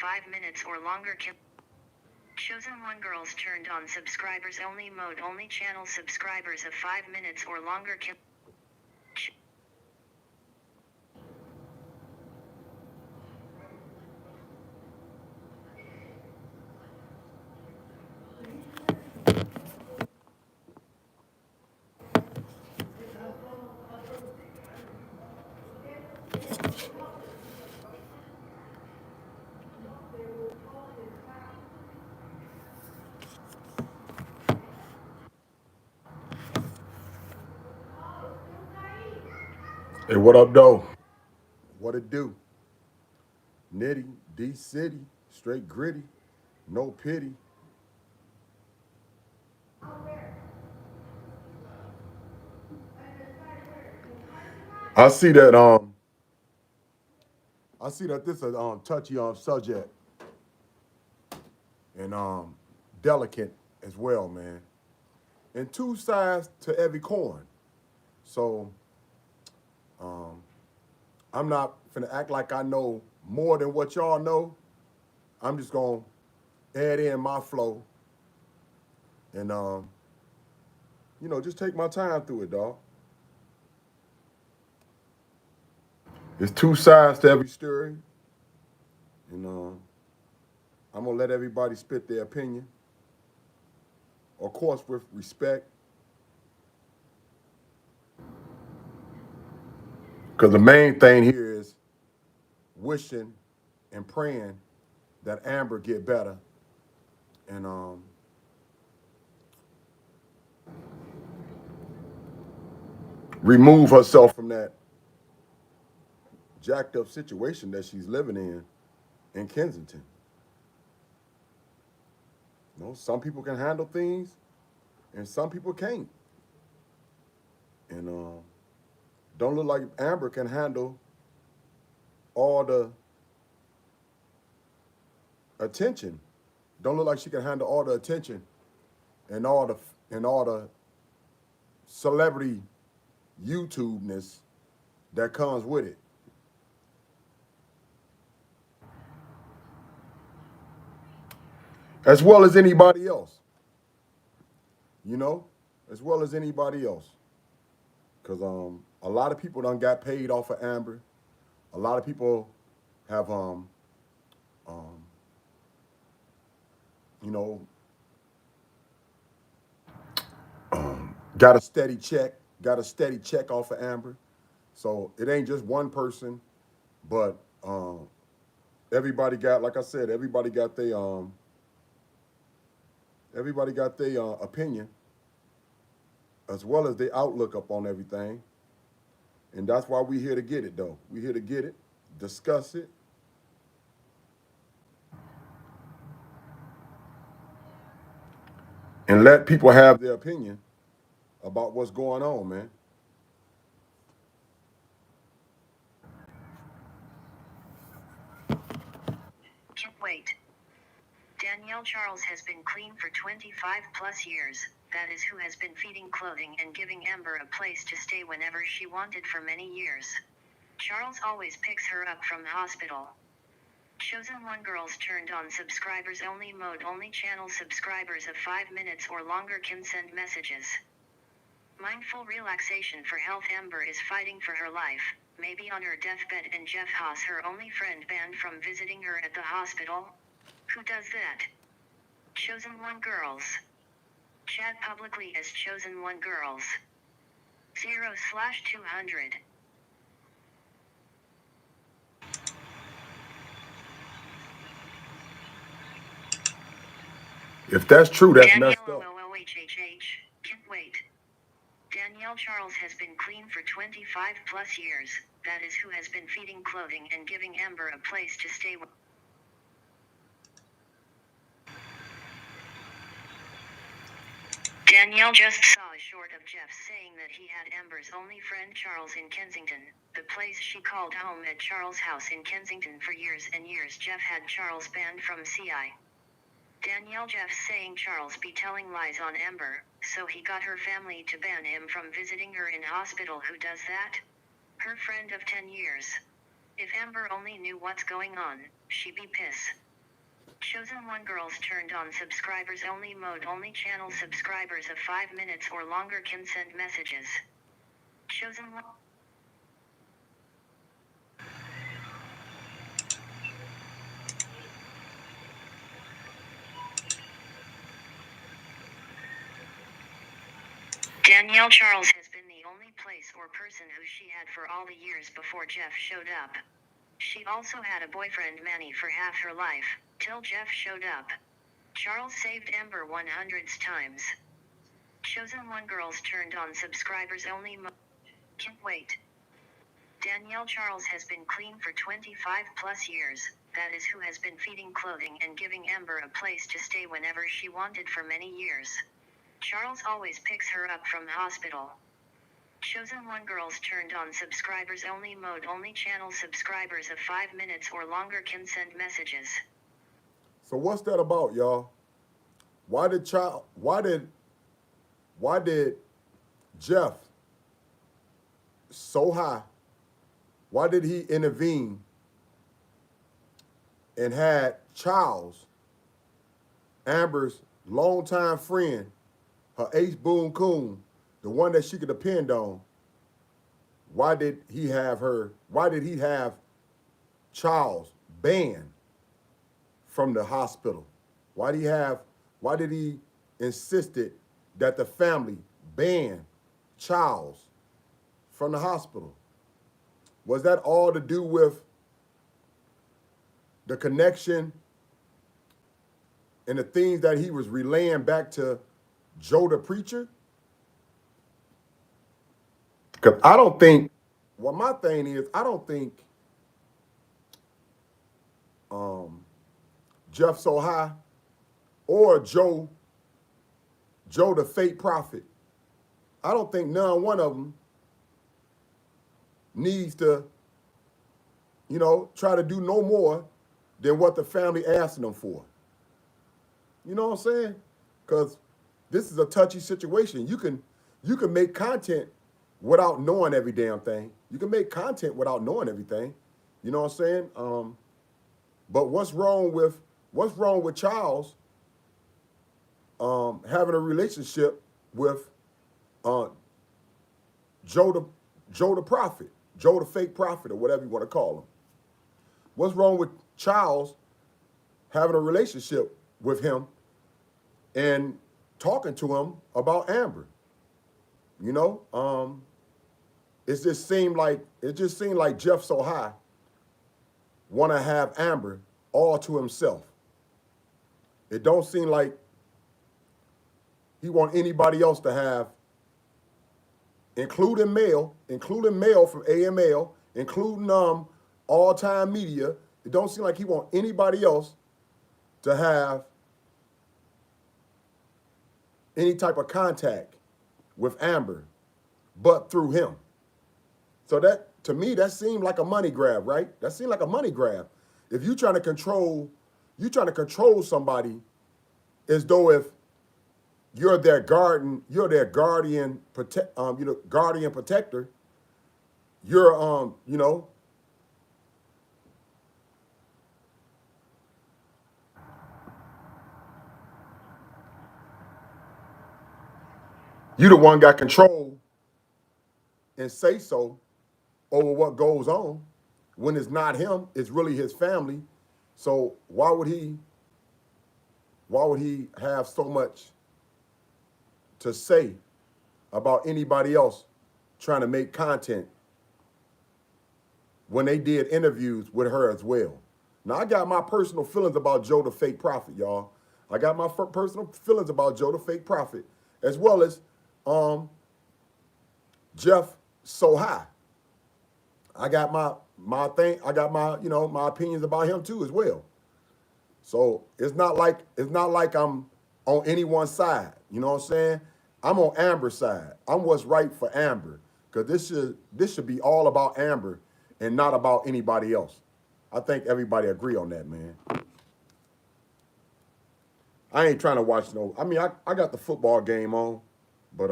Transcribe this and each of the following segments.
5 minutes or longer. Chosen One Girls turned on subscribers only mode. Only channel subscribers of 5 minutes or longer. Hey, what up, though? What it do? Nitty, D City, straight gritty, no pity. I see that this is a touchy subject and delicate as well, man. And two sides to every coin. So I'm not finna act like I know more than what y'all know. I'm just gonna add in my flow and just take my time through it, dog. There's two sides to every story, and I'm gonna let everybody spit their opinion, of course, with respect. Because the main thing here is wishing and praying that Amber get better and remove herself from that jacked up situation that she's living in Kensington. Some people can handle things and some people can't. And don't look like Amber can handle all the attention. Don't look like she can handle all the attention and all the celebrity YouTubeness that comes with it. As well as anybody else, you know, as well as anybody else. Because a lot of people done got paid off of Amber. A lot of people have, um, you know, got a steady check off of Amber. So it ain't just one person, but everybody got, like I said, everybody got their opinion as well as their outlook up on everything. And that's why we here to get it, though. We here to get it, discuss it, and let people have their opinion about what's going on, man. Can't wait. Danielle Charles has been clean for 25 plus years. That is who has been feeding, clothing, and giving Amber a place to stay whenever she wanted for many years. Charles always picks her up from the hospital. Chosen One Girls turned on subscribers only mode. Only channel subscribers of 5 minutes or longer can send messages. Mindful relaxation for health. Amber is fighting for her life, maybe on her deathbed, and Jeff Haas, her only friend, banned from visiting her at the hospital. Who does that? Chosen One Girls. Chat publicly as Chosen One Girls. 0/200. If that's true, that's Danielle messed up. OOHHH. Can't wait. Danielle Charles has been clean for 25 plus years. That is who has been feeding, clothing, and giving Amber a place to stay. Danielle just saw a short of Jeff saying that he had Amber's only friend Charles in Kensington, the place she called home. At Charles' house in Kensington for years and years, Jeff had Charles banned from CI. Danielle Jeff saying Charles be telling lies on Amber, so he got her family to ban him from visiting her in hospital. Who does that? Her friend of 10 years. If Amber only knew what's going on, she'd be pissed. Chosen One girls turned on subscribers only mode. Only channel subscribers of 5 minutes or longer can send messages. Chosen One. Danielle Charles has been the only place or person who she had for all the years before Jeff showed up. She also had a boyfriend Manny for half her life, till Jeff showed up. Charles saved Amber 100 times. Chosen One girls turned on subscribers only mode. Can't wait. Danielle Charles has been clean for 25 plus years. That is who has been feeding, clothing and giving Amber a place to stay whenever she wanted for many years. Charles always picks her up from the hospital. Chosen One girls turned on subscribers only mode. Only channel subscribers of 5 minutes or longer can send messages. So what's that about, y'all? Why did Jeff so high? Why did he intervene and had Charles, Amber's longtime friend, her ace boon coon, the one that she could depend on? Why did he have Charles banned from the hospital? Why did he insisted that the family ban Charles from the hospital? Was that all to do with the connection and the things that he was relaying back to Joe the preacher? Because I don't think, well, my thing is, I don't think Jeff So High or Joe the fake prophet, I don't think none one of them needs to, try to do no more than what the family asking them for. You know what I'm saying? Because this is a touchy situation. You can make content without knowing every damn thing. You can make content without knowing everything. You know what I'm saying? But what's wrong with Charles having a relationship with uh, Joe the prophet, Joe the fake prophet, or whatever you want to call him? What's wrong with Charles having a relationship with him and talking to him about Amber? You know, it just seemed like Jeff So High want to have Amber all to himself. It don't seem like he want anybody else to have, including mail from AML, including all time media. It don't seem like he want anybody else to have any type of contact with Amber, but through him. So that, to me, that seemed like a money grab, right? That seemed like a money grab. If you trying to control somebody as though if you're their guardian guardian protector. You're you the one got control and say so over what goes on. When it's not him, it's really his family. So why would he have so much to say about anybody else trying to make content when they did interviews with her as well? Now, I got my personal feelings about Joe the fake prophet, y'all. I got my personal feelings about Joe the fake prophet, as well as Jeff So High. I got my thing. I got my opinions about him too as well. So it's not like I'm on anyone's side. You know what I'm saying? I'm on Amber's side. I'm what's right for Amber, because this should be all about Amber and not about anybody else. I think everybody agree on that, man. I ain't trying to watch no. I mean, I got the football game on, but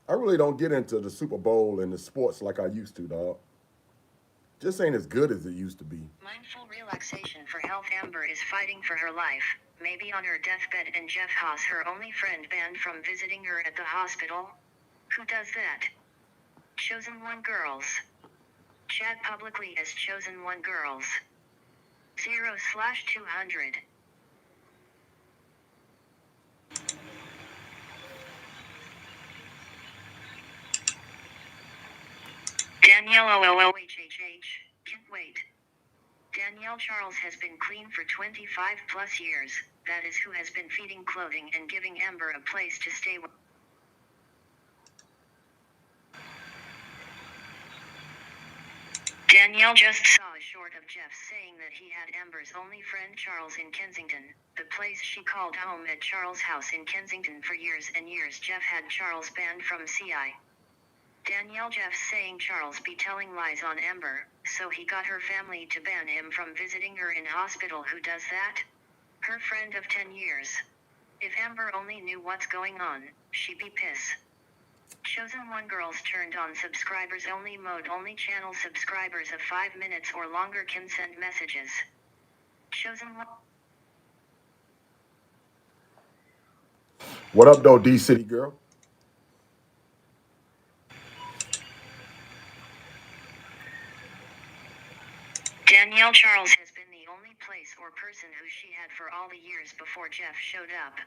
I really don't get into the Super Bowl and the sports like I used to, dog. Just ain't as good as it used to be. Mindful relaxation for health. Amber is fighting for her life, maybe on her deathbed, and Jeff Haas, her only friend, banned from visiting her at the hospital. Who does that? Chosen One Girls. Chat publicly as Chosen One Girls. 0/200. Danielle OOOHHH. Can't wait. Danielle Charles has been clean for 25 plus years. That is who has been feeding, clothing, and giving Amber a place to stay. Danielle just saw a short of Jeff saying that he had Amber's only friend Charles in Kensington, the place she called home at Charles' house in Kensington for years and years. Jeff had Charles banned from CI. Danielle Jeff saying Charles be telling lies on Amber, so he got her family to ban him from visiting her in hospital. Who does that? Her friend of 10 years. If Amber only knew what's going on, she'd be pissed. Chosen One Girls turned on subscribers only mode. Only channel subscribers of 5 minutes or longer can send messages. Chosen One. What up, though, D City girl? Danielle Charles has been the only place or person who she had for all the years before Jeff showed up.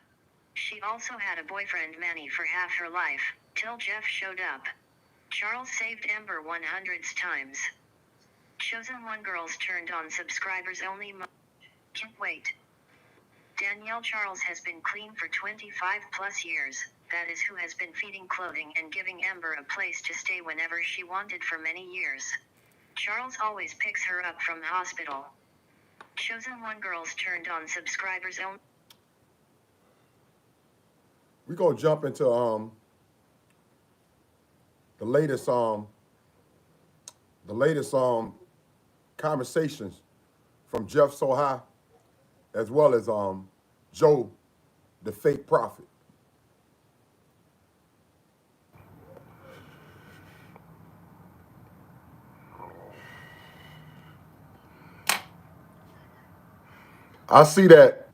She also had a boyfriend Manny for half her life, till Jeff showed up. Charles saved Amber 100 times. Chosen One Girls turned on subscribers only mode. Can't wait. Danielle Charles has been clean for 25 plus years. That is who has been feeding, clothing, and giving Amber a place to stay whenever she wanted for many years. Charles always picks her up from the hospital. Chosen One Girls turned on subscribers only. We're gonna jump into the latest conversations from Jeff So High, as well as Joe, the fake prophet. I see that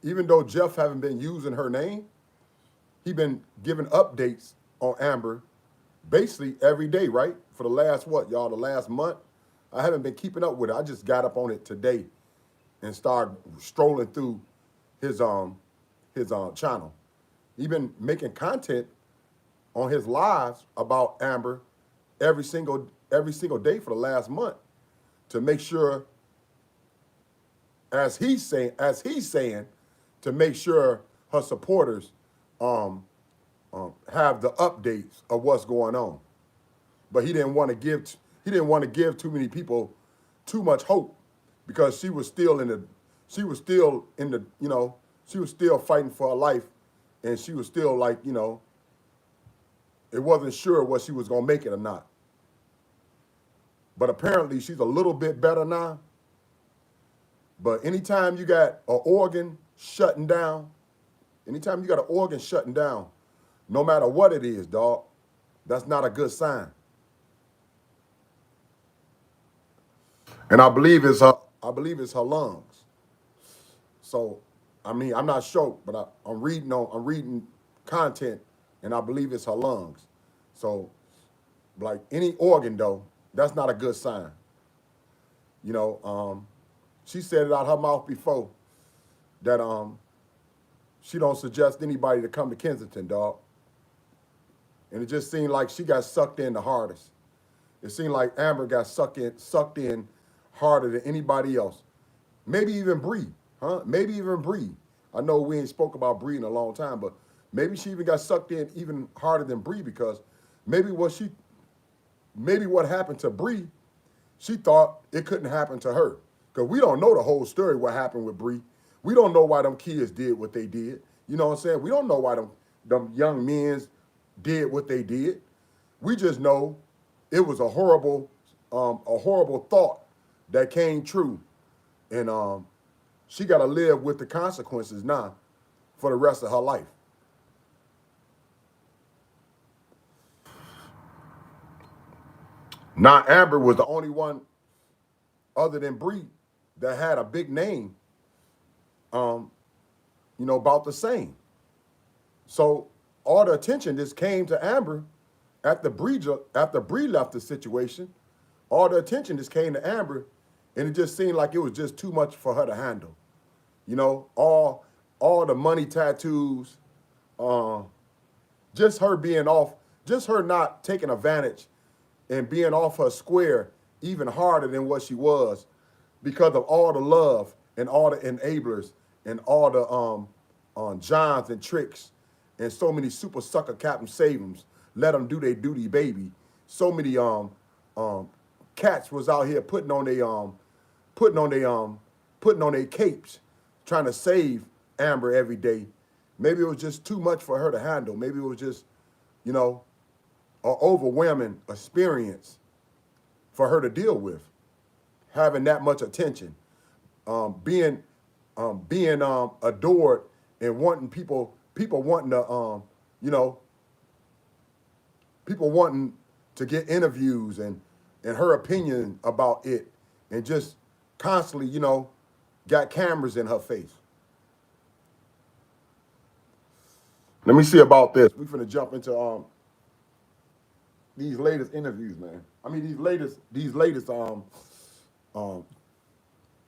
even though Jeff haven't been using her name, he been giving updates on Amber basically every day, right? For the last what, y'all, the last month? I haven't been keeping up with it. I just got up on it today and started strolling through his channel. He been making content on his lives about Amber every single day for the last month to make sure, as he's saying, to make sure her supporters um, have the updates of what's going on. But he didn't want to give too many people too much hope because she was still fighting for her life, and she was still like, it wasn't sure what she was gonna make it or not. But apparently she's a little bit better now. But anytime you got an organ shutting down, no matter what it is, dog, that's not a good sign. And I believe it's her lungs. So, I mean, I'm not sure, but I'm reading content, and I believe it's her lungs. So, like any organ though, that's not a good sign. You know, she said it out her mouth before that she don't suggest anybody to come to Kensington, dog. And it just seemed like she got sucked in the hardest. It seemed like Amber got sucked in harder than anybody else. Maybe even Bree, huh? Maybe even Bree. I know we ain't spoke about Bree in a long time, but maybe she even got sucked in even harder than Bree because maybe what happened to Bree, she thought it couldn't happen to her. Because we don't know the whole story, what happened with Bree. We don't know why them kids did what they did. You know what I'm saying? We don't know why them young men did what they did. We just know it was a horrible thought that came true. And she got to live with the consequences now for the rest of her life. Now Amber was the only one other than Bree that had a big name, um, about the same. So all the attention just came to Amber after Bree left the situation. All the attention just came to Amber, and it just seemed like it was just too much for her to handle. All the money tattoos, uh, just her being off, just her not taking advantage and being off her square even harder than what she was because of all the love and all the enablers and all the Johns and tricks and so many super sucker Captain Save'ems. Let them do their duty, baby. So many um cats was out here putting on their putting on their capes, trying to save Amber every day. Maybe it was just too much for her to handle. Maybe it was just, you know, an overwhelming experience for her to deal with, having that much attention, being adored and wanting people wanting to you know people wanting to get interviews and her opinion about it, and just constantly got cameras in her face. Let me see about this. We finna jump into these latest interviews, man. I mean these latest um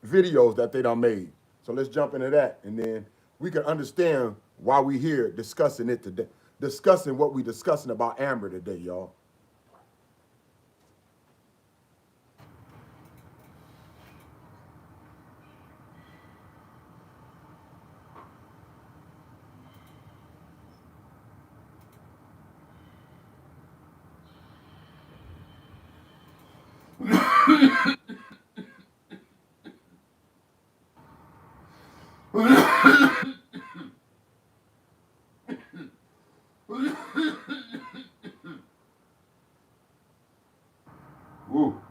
videos that they done made. So let's jump into that, and then we can understand why we here discussing it today, discussing what we discussing about Amber today, y'all. Woo.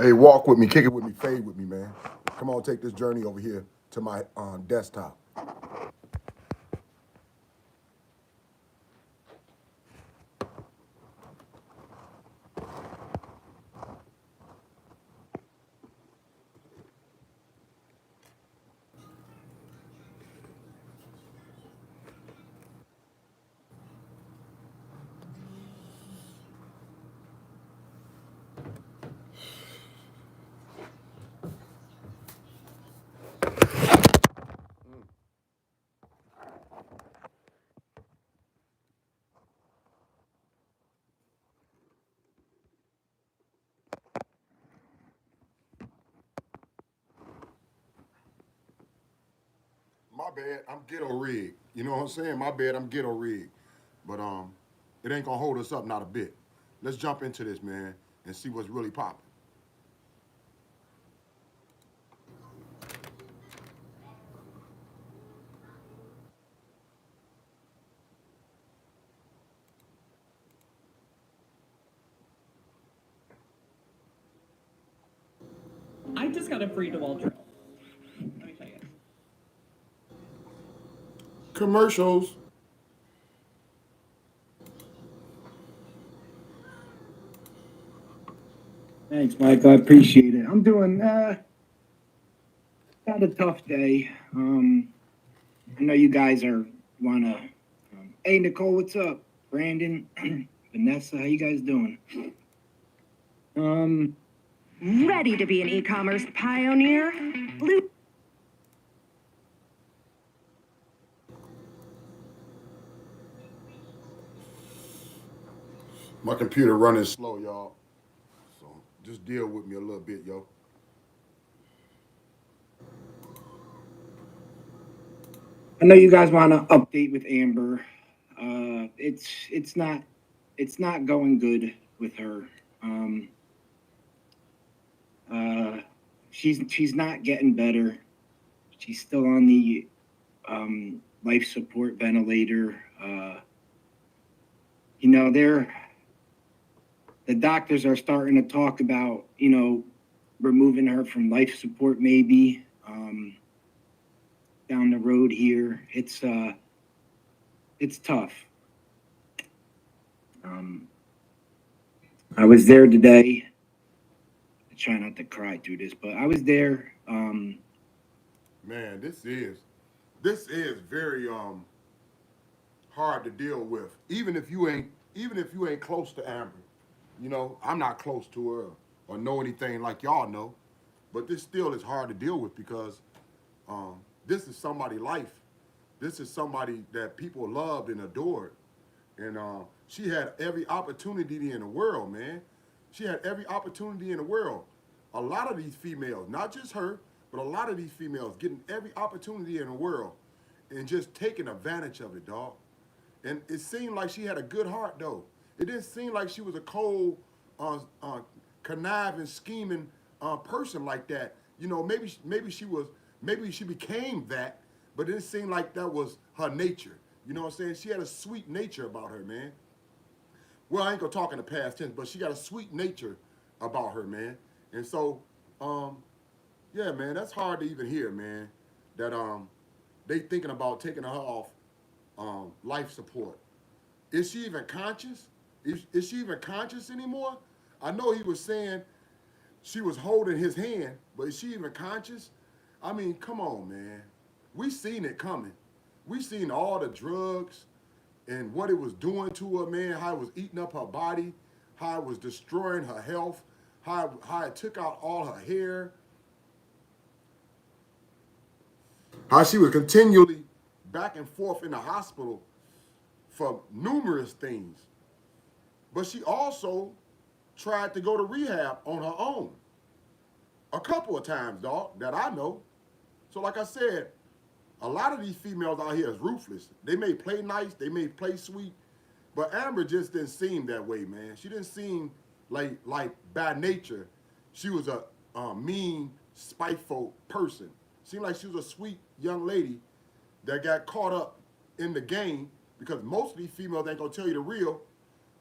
Hey, walk with me, kick it with me, fade with me, man. Come on, take this journey over here to my desktop. My bad, I'm ghetto rigged. You know what I'm saying? My bad, I'm ghetto rigged. But it ain't gonna hold us up, not a bit. Let's jump into this, man, and see what's really popping. I just got a free DeWalt drill. Let me show you. Commercials. Thanks, Mike. I appreciate it. I'm doing had a tough day. I know you guys are wanna. Hey, Nicole, what's up? Brandon, Vanessa, how you guys doing? Ready to be an e-commerce pioneer? Blue. My computer running slow, y'all. So just deal with me a little bit, yo. I know you guys want to update with Amber. It's not going good with her. She's not getting better. She's still on the life support ventilator. The doctors are starting to talk about, removing her from life support maybe down the road here. it's tough. I was there today. I try not to cry through this, but I was there. Man, this is very hard to deal with. Even if you ain't close to Amber. You know, I'm not close to her or know anything like y'all know, but this still is hard to deal with because this is somebody's life. This is somebody that people loved and adored. And she had every opportunity in the world, man. She had every opportunity in the world. A lot of these females, not just her, but a lot of these females getting every opportunity in the world and just taking advantage of it, dog. And it seemed like she had a good heart, though. It didn't seem like she was a cold, conniving, scheming person like that. You know, maybe she became that, but it didn't seem like that was her nature. You know what I'm saying? She had a sweet nature about her, man. Well, I ain't gonna talk in the past tense, but she got a sweet nature about her, man. And so, um, yeah, man, that's hard to even hear, man. That they thinking about taking her off life support. Is she even conscious? Is she even conscious anymore? I know he was saying she was holding his hand, but is she even conscious? I mean, come on, man. We seen it coming. We seen all the drugs and what it was doing to her, man, how it was eating up her body, how it was destroying her health, how it took out all her hair, how she was continually back and forth in the hospital for numerous things. But she also tried to go to rehab on her own a couple of times, dog, that I know. So, like I said, a lot of these females out here is ruthless. They may play nice, they may play sweet, but Amber just didn't seem that way, man. She didn't seem like by nature, she was a mean, spiteful person. Seemed like she was a sweet young lady that got caught up in the game because most of these females ain't gonna tell you the real,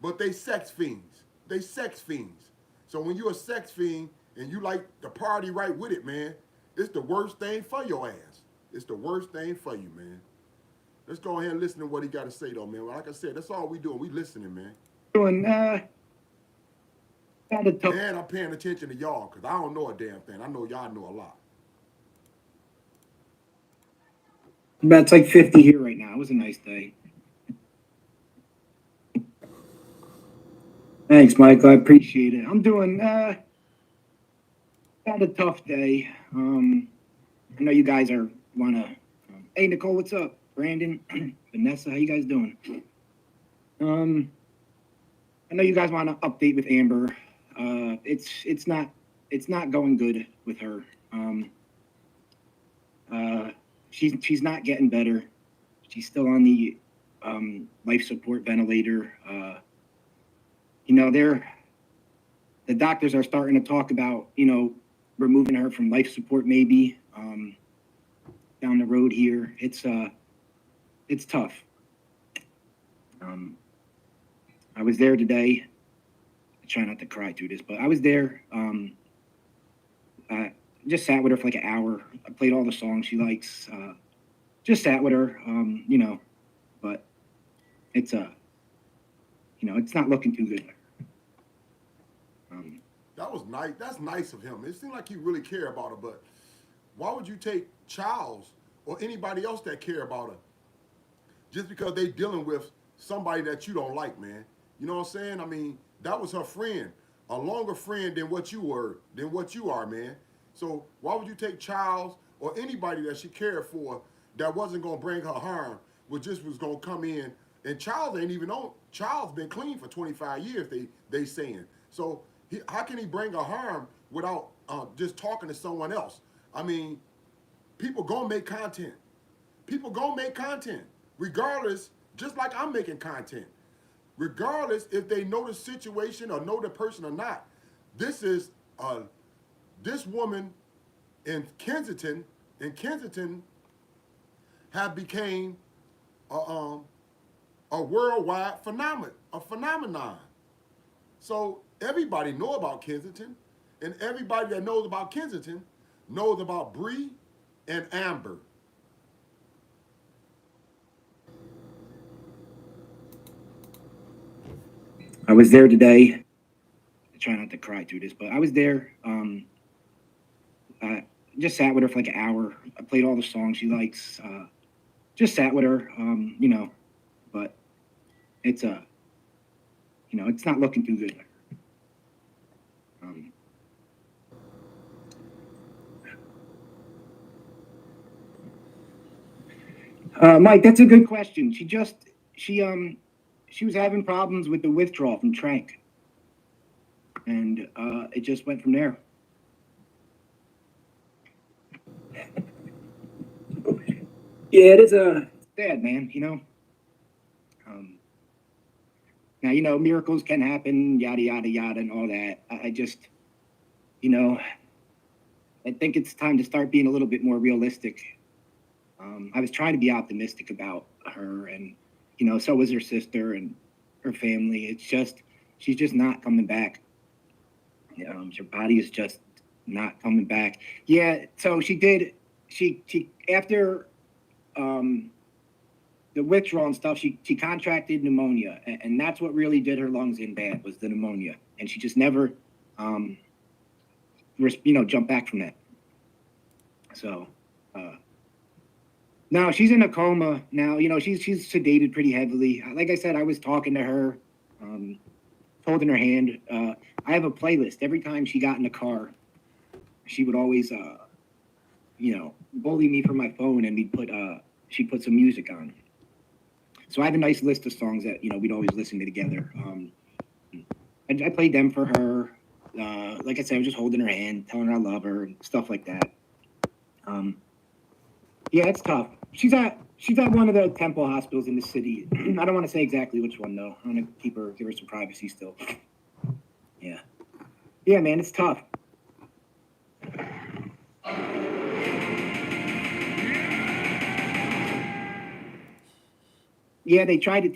but they sex fiends. They sex fiends. So when you're a sex fiend and you like the party right with it, man, it's the worst thing for your ass. It's the worst thing for you, man. Let's go ahead and listen to what he got to say, though, man. Like I said, that's all we doing. We listening, man. Doing And I'm paying attention to y'all because I don't know a damn thing. I know y'all know a lot. About it's like 50 here right now. It was a nice day. Thanks, Michael. I appreciate it. I'm doing had a tough day. I know you guys are wanna. Hey, Nicole, what's up? Brandon, Vanessa, how you guys doing? I know you guys want to update with Amber. It's not going good with her. She's not getting better. She's still on the life support ventilator. You know, the doctors are starting to talk about, you know, removing her from life support maybe down the road here. It's tough. I was there today. I try not to cry through this, but I was there. I just sat with her for like an hour. I played all the songs she likes. Just sat with her, you know, but it's you know, it's not looking too good. That was nice. That's nice of him. It seemed like he really cared about her, but why would you take Charles or anybody else that care about her just because they dealing with somebody that you don't like, man? You know what I'm saying? I mean, that was her friend, a longer friend than what you are, man. So why would you take Charles or anybody that she cared for that wasn't gonna bring her harm, but just was gonna come in? And Charles ain't even on. Charles been clean for 25 years. They saying so. How can he bring her harm without just talking to someone else? I mean, people gonna make content. People gonna make content, regardless. Just like I'm making content, regardless if they know the situation or know the person or not. This is this woman in Kensington. Have became a worldwide phenomenon. So everybody know about Kensington, and everybody that knows about Kensington knows about Bree and Amber. I was there today. I try not to cry through this, but I was there. I just sat with her for like an hour. I played all the songs she likes. Just sat with her, but it's it's not looking too good. Mike, that's a good question. She was having problems with the withdrawal from Trank, and it just went from there. Yeah, it is sad, man. Now miracles can happen, yada yada yada, and all that. I just, I think it's time to start being a little bit more realistic. I was trying to be optimistic about her, and so was her sister and her family. It's just she's just not coming back. Her body is just not coming back. Yeah, so she did. She after the withdrawal and stuff, she contracted pneumonia, and that's what really did her lungs in bad, was the pneumonia, and she just never jumped back from that. So now she's in a coma now. She's sedated pretty heavily. Like I said, I was talking to her, holding her hand. I have a playlist. Every time she got in the car, she would always bully me for my phone, and she'd put some music on. So I have a nice list of songs that we'd always listen to together. I played them for her. Like I said, I was just holding her hand, telling her I love her, and stuff like that. Yeah, it's tough. She's at one of the Temple hospitals in the city. I don't want to say exactly which one though. I'm gonna give her some privacy still. Yeah, man, it's tough. Yeah, they tried to.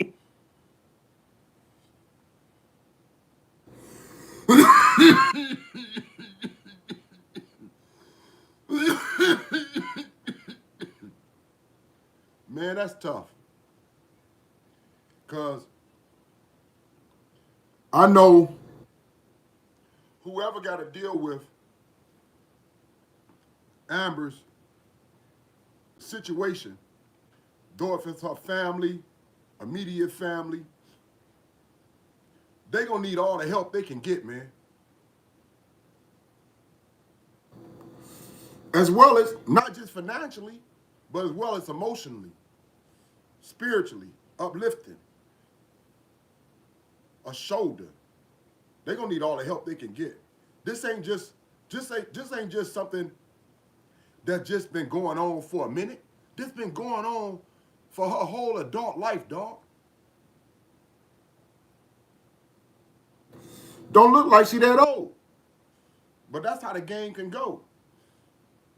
Man, that's tough. Because I know whoever got to deal with Amber's situation, though if it's her family, immediate family, they gonna need all the help they can get, man. As well as, not just financially, but as well as emotionally, spiritually, uplifting, a shoulder. They gonna need all the help they can get. This ain't just something that's just been going on for a minute. This been going on for her whole adult life, dog. Don't look like she that old. But that's how the game can go.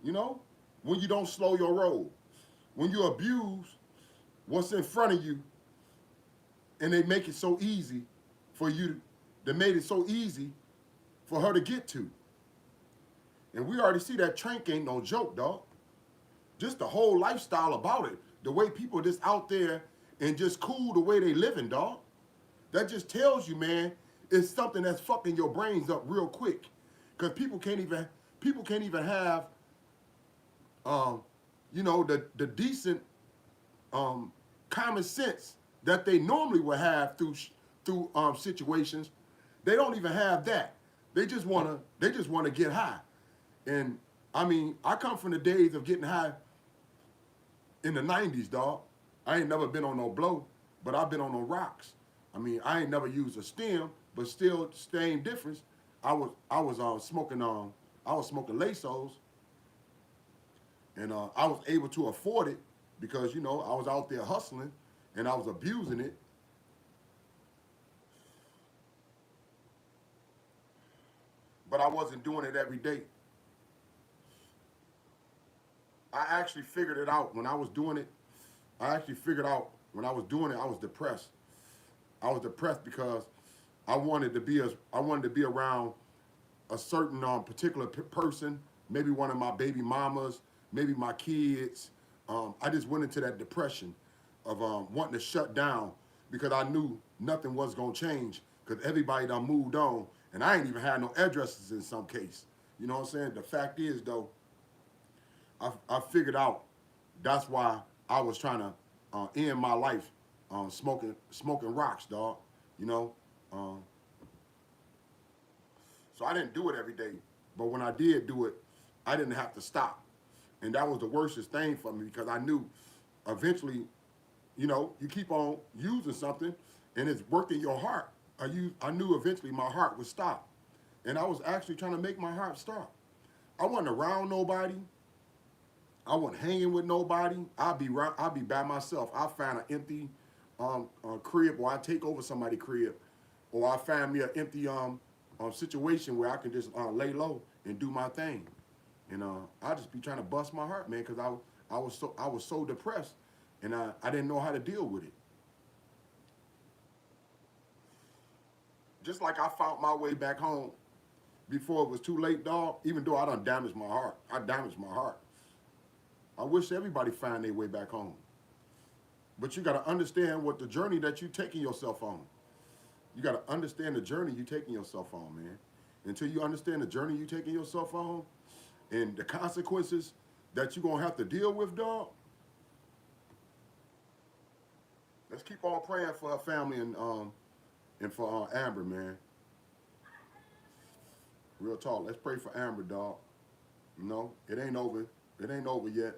When you don't slow your roll. When you abuse what's in front of you and they make it so easy for you, they made it so easy for her to get to. And we already see that Trank ain't no joke, dog. Just the whole lifestyle about it. The way people just out there and just cool the way they living, dog. That just tells you, man, it's something that's fucking your brains up real quick. Because people can't even have the decent common sense that they normally would have through situations. They don't even have that. They just wanna get high. And I mean, I come from the days of getting high in the 90s, dog. I ain't never been on no blow, but I've been on no rocks. I mean, I ain't never used a stem, but still same difference. I was smoking Lasos, and I was able to afford it because I was out there hustling and I was abusing it. But I wasn't doing it every day. I actually figured it out when I was doing it. I was depressed. I was depressed because I wanted to be around a certain particular person, maybe one of my baby mamas, maybe my kids. I just went into that depression of wanting to shut down because I knew nothing was gonna change because everybody done moved on, and I ain't even had no addresses in some case. You know what I'm saying? The fact is, though, I figured out that's why I was trying to end my life smoking rocks, dog. You know, um, so I didn't do it every day, but when I did do it, I didn't have to stop, and that was the worstest thing for me because I knew eventually, you know, you keep on using something, and it's working your heart. I knew eventually my heart would stop, and I was actually trying to make my heart stop. I wasn't around nobody. I wasn't hanging with nobody. I'll be by myself. I find an empty crib, or I take over somebody's crib, or I find me an empty situation where I can just lay low and do my thing. And I just be trying to bust my heart, man, because I was so depressed, and I didn't know how to deal with it. Just like I found my way back home before it was too late, dog. Even though I done damaged my heart, I damaged my heart. I wish everybody find their way back home. But you got to understand what the journey that you taking yourself on. You got to understand the journey you taking yourself on, man. Until you understand the journey you taking yourself on and the consequences that you're going to have to deal with, dog. Let's keep on praying for her family and for Amber, man. Real talk. Let's pray for Amber, dog. You know, it ain't over. It ain't over yet.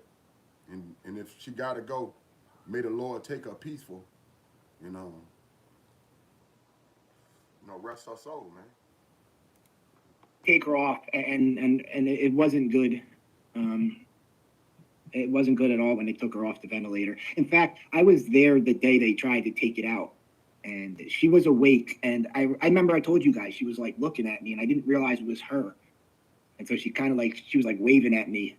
And if she got to go, may the Lord take her peaceful. You know, rest her soul, man. Take her off, and it wasn't good. It wasn't good at all when they took her off the ventilator. In fact, I was there the day they tried to take it out, and she was awake. And I remember I told you guys she was like looking at me, and I didn't realize it was her. And so she kind of like she was like waving at me.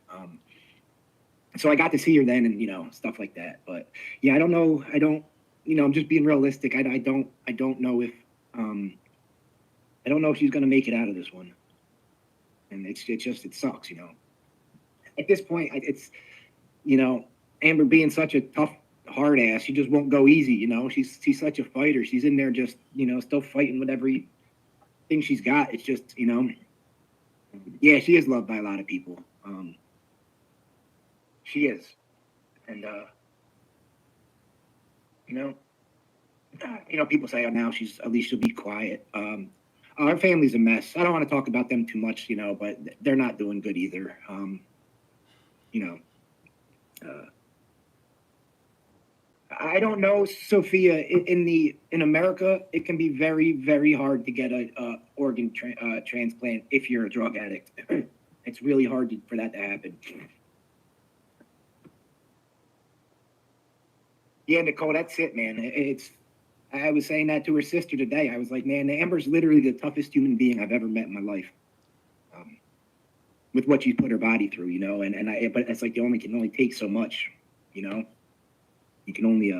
So I got to see her then, and stuff like that. But yeah, I don't know. I'm just being realistic. I don't know if I don't know if she's gonna make it out of this one. And it sucks. At this point, it's Amber being such a tough hard ass, she just won't go easy. She's such a fighter. She's in there just still fighting with every thing she's got. It's just yeah, she is loved by a lot of people. She is, and people say, oh, now at least she'll be quiet. Our family's a mess. I don't want to talk about them too much, but they're not doing good either. I don't know, Sophia. In America, it can be very, very hard to get a organ transplant if you're a drug addict. It's really hard for that to happen. Yeah, Nicole, that's it, man. I was saying that to her sister today. I was like, man, Amber's literally the toughest human being I've ever met in my life. With what she put her body through, but it's like can only take so much, You can only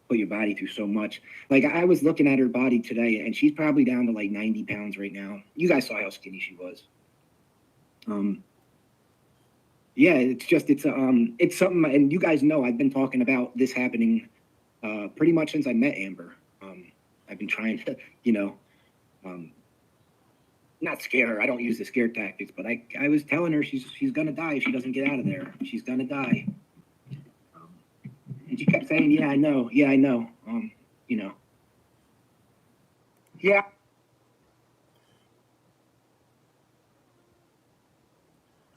put your body through so much. Like I was looking at her body today, and she's probably down to like 90 pounds right now. You guys saw how skinny she was. Yeah, it's something, and you guys know I've been talking about this happening pretty much since I met Amber. I've been trying to, not scare her. I don't use the scare tactics, but I was telling her she's gonna die if she doesn't get out of there. She's gonna die. And she kept saying, "Yeah, I know. Yeah, I know." Yeah.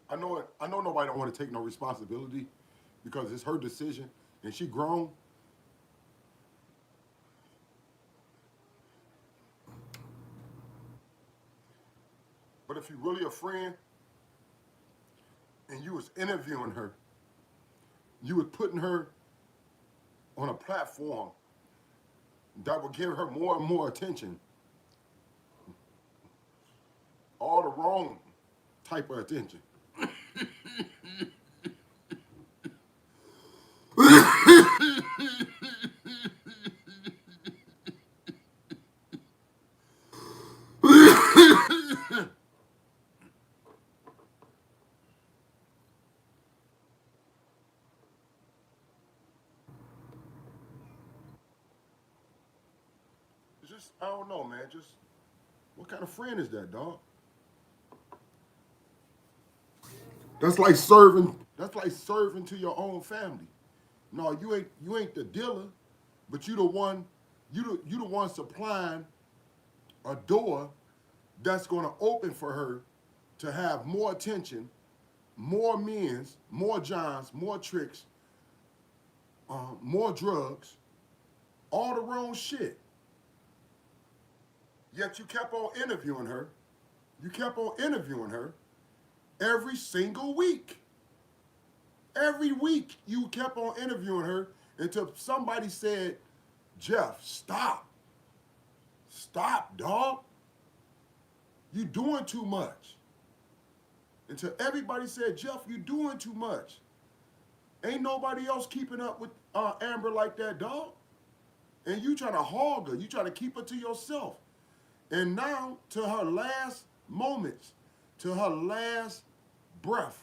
I know it. I know nobody don't want to take no responsibility because it's her decision and she grown. But if you really a friend and you was interviewing her, you was putting her on a platform that would give her more and more attention. All the wrong type of attention. It's just I don't know, man. Just what kind of friend is that, dog? That's like serving. That's like serving to your own family. No, you ain't the dealer, but you the one. You the one supplying a door that's going to open for her to have more attention, more men's, more Johns, more tricks, more drugs, all the wrong shit. Yet you kept on interviewing her. You kept on interviewing her every single week. Every week you kept on interviewing her until somebody said, Jeff, stop. Stop, dog. You doing too much. Until everybody said, Jeff, you doing too much. Ain't nobody else keeping up with Amber like that, dog. And you trying to hog her. You trying to keep her to yourself. And now, to her last moments, to her last breath,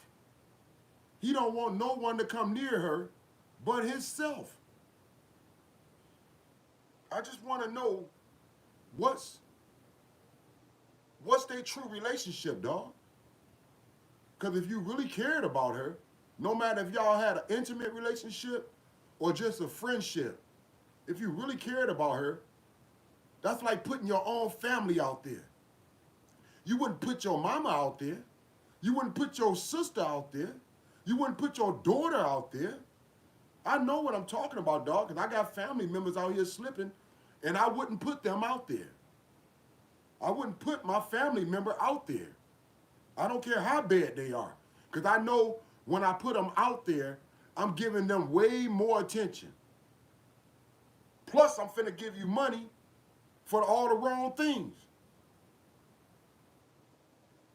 he don't want no one to come near her but himself. I just want to know what's their true relationship, dog. Because if you really cared about her, no matter if y'all had an intimate relationship or just a friendship, if you really cared about her, that's like putting your own family out there. You wouldn't put your mama out there. You wouldn't put your sister out there. You wouldn't put your daughter out there. I know what I'm talking about, dog, because I got family members out here slipping, and I wouldn't put them out there. I wouldn't put my family member out there. I don't care how bad they are, because I know when I put them out there, I'm giving them way more attention. Plus, I'm finna give you money for all the wrong things.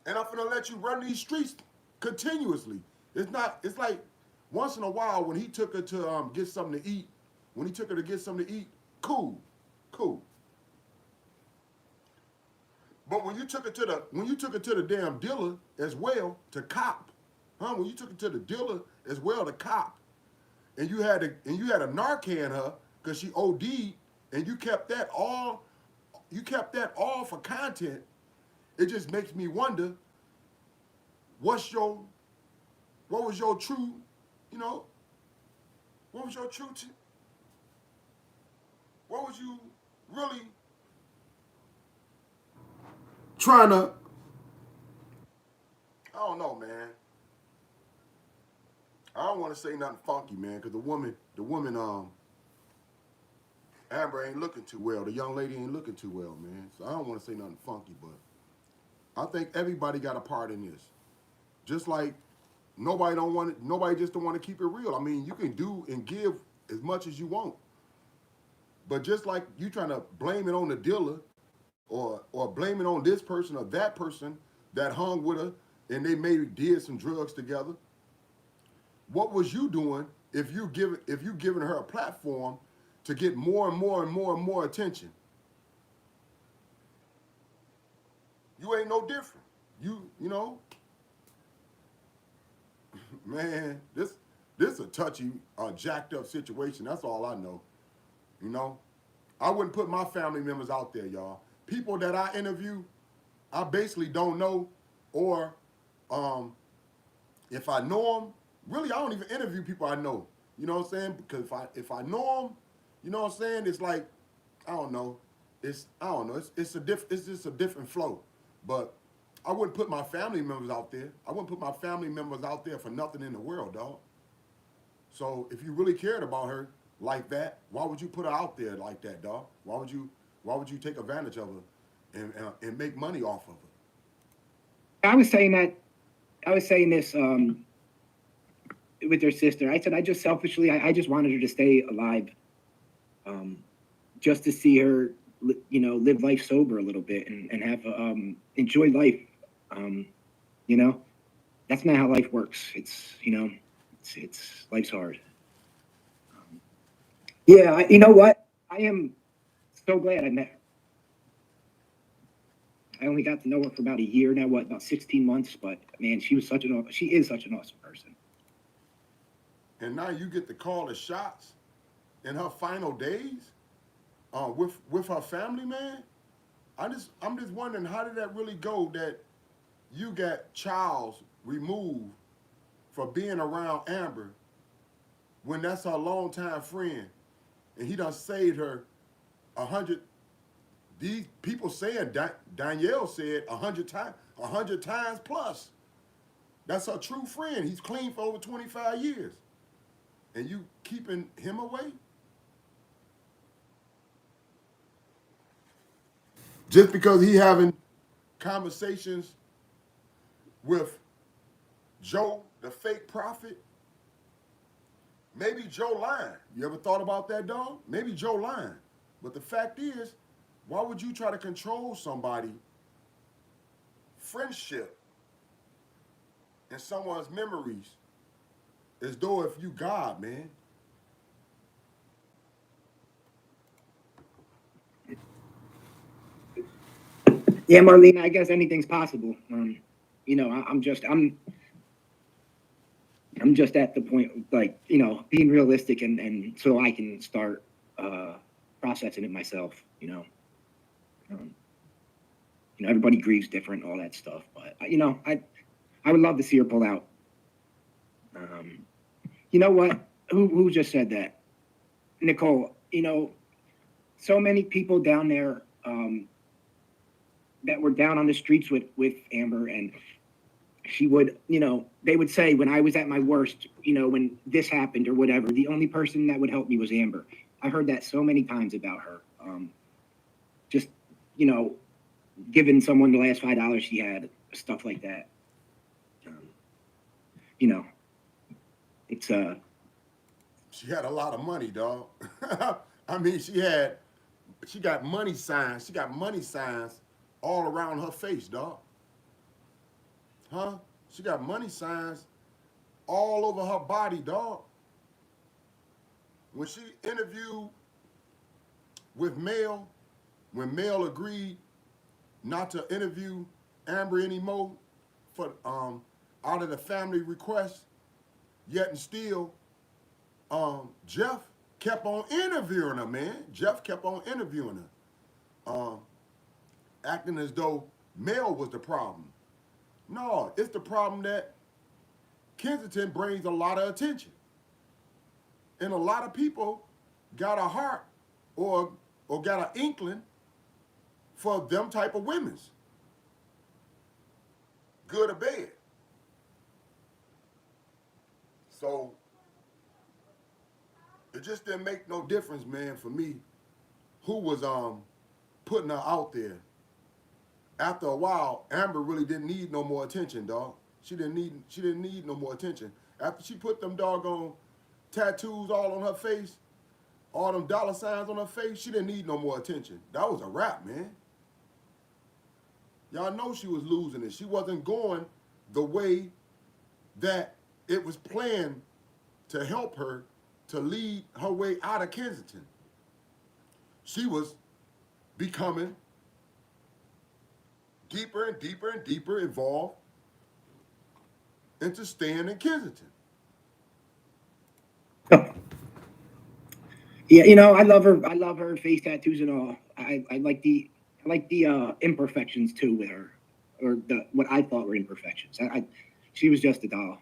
And I'm finna let you run these streets continuously. It's like once in a while when he took her to get something to eat, cool. But when you took her to the damn dealer as well to cop, when you took her to the dealer as well to cop, and you had a Narcan her because she OD'd, and you kept that all for content, it just makes me wonder what was your true, what was you really trying to, I don't know, man. I don't want to say nothing funky, man, because the woman, Amber ain't looking too well. The young lady ain't looking too well, man. So I don't want to say nothing funky, but I think everybody got a part in this. Just like nobody just don't want to keep it real. I mean, you can do and give as much as you want. But just like you trying to blame it on the dealer or blame it on this person or that person that hung with her and they maybe did some drugs together, what was you doing if you giving her a platform to get more and more and more and more attention? You ain't no different. You know, man, this a touchy, jacked up situation. That's all I know. You know, I wouldn't put my family members out there, y'all. People that I interview, I basically don't know, or if I know them, really, I don't even interview people I know. You know what I'm saying? Because if I know them, you know what I'm saying? It's like, I don't know. It's just a different flow. But I wouldn't put my family members out there. I wouldn't put my family members out there for nothing in the world, dog. So if you really cared about her like that, why would you put her out there like that, dog? Why would you take advantage of her and make money off of her? I was saying this with her sister. I said I just selfishly, I just wanted her to stay alive, just to see her, live life sober a little bit and have enjoy life. That's not how life works. It's life's hard. Yeah, you know what? I am so glad I met her. I only got to know her for about a year now, about 16 months, but man, she is such an awesome person. And now you get to call the shots in her final days? with her family, man. I'm just wondering how did that really go that you got Charles removed for being around Amber when that's her longtime friend and he done saved her 100. These people saying Danielle said 100 times, 100 times plus. That's her true friend. He's clean for over 25 years, and you keeping him away just because he having conversations with Joe, the fake prophet. Maybe Joe lying. You ever thought about that, dog? Maybe Joe lying. But the fact is, why would you try to control somebody friendship and someone's memories as though if you God, man? Yeah, Marlene, I guess anything's possible. You know, I'm just at the point, like, you know, being realistic and so I can start processing it myself, you know. Everybody grieves different, all that stuff. But, I would love to see her pull out. You know what? Who just said that? Nicole, so many people down there that were down on the streets with Amber, and she would, they would say when I was at my worst, when this happened or whatever, the only person that would help me was Amber. I heard that so many times about her. Just, giving someone the last $5 she had, stuff like that. It's She had a lot of money, dog. I mean, she got money signs. She got money signs all around her face, dog. Huh? She got money signs all over her body, dog. When she interviewed with Mel, when Mel agreed not to interview Amber anymore for out of the family request, yet and still, Jeff kept on interviewing her, man. Jeff kept on interviewing her, acting as though Mel was the problem. No, it's the problem that Kensington brings a lot of attention. And a lot of people got a heart or got an inkling for them type of women's. Good or bad. So it just didn't make no difference, man, for me, who was putting her out there. After a while, Amber really didn't need no more attention, dog. She didn't need no more attention. After she put them doggone tattoos all on her face, all them dollar signs on her face, she didn't need no more attention. That was a wrap, man. Y'all know she was losing it. She wasn't going the way that it was planned to help her to lead her way out of Kensington. She was becoming deeper and deeper and deeper involved into staying in Kensington. Yeah, I love her. I love her face tattoos and all. I like the imperfections too with her, or what I thought were imperfections. She was just a doll.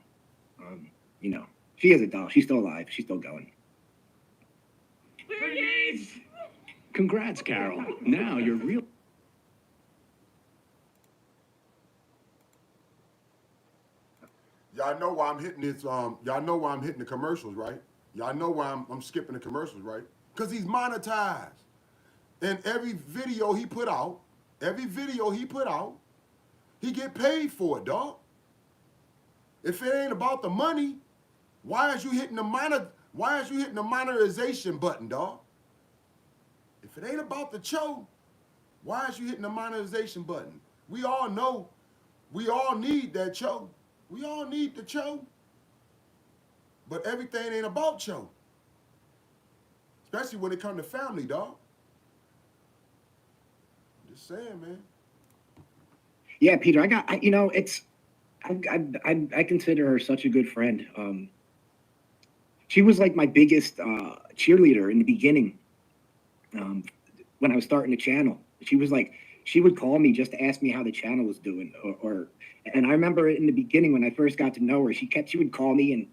She is a doll. She's still alive. She's still going. Congrats, Carol. Now you're real. Y'all know why I'm hitting this. Y'all know why I'm hitting the commercials, right? Y'all know why I'm skipping the commercials, right? Because he's monetized. And every video he put out, he get paid for it, dog. If it ain't about the money, why is you hitting the monetization button, dog? If it ain't about the show, why is you hitting the monetization button? We all know, we all need that show. We all need the show. But everything ain't about show. Especially when it comes to family, dog. Just saying, man. Yeah, Peter, I consider her such a good friend. She was like my biggest cheerleader in the beginning. when I was starting the channel. She was like, she would call me just to ask me how the channel was doing, and I remember in the beginning when I first got to know her, she would call me and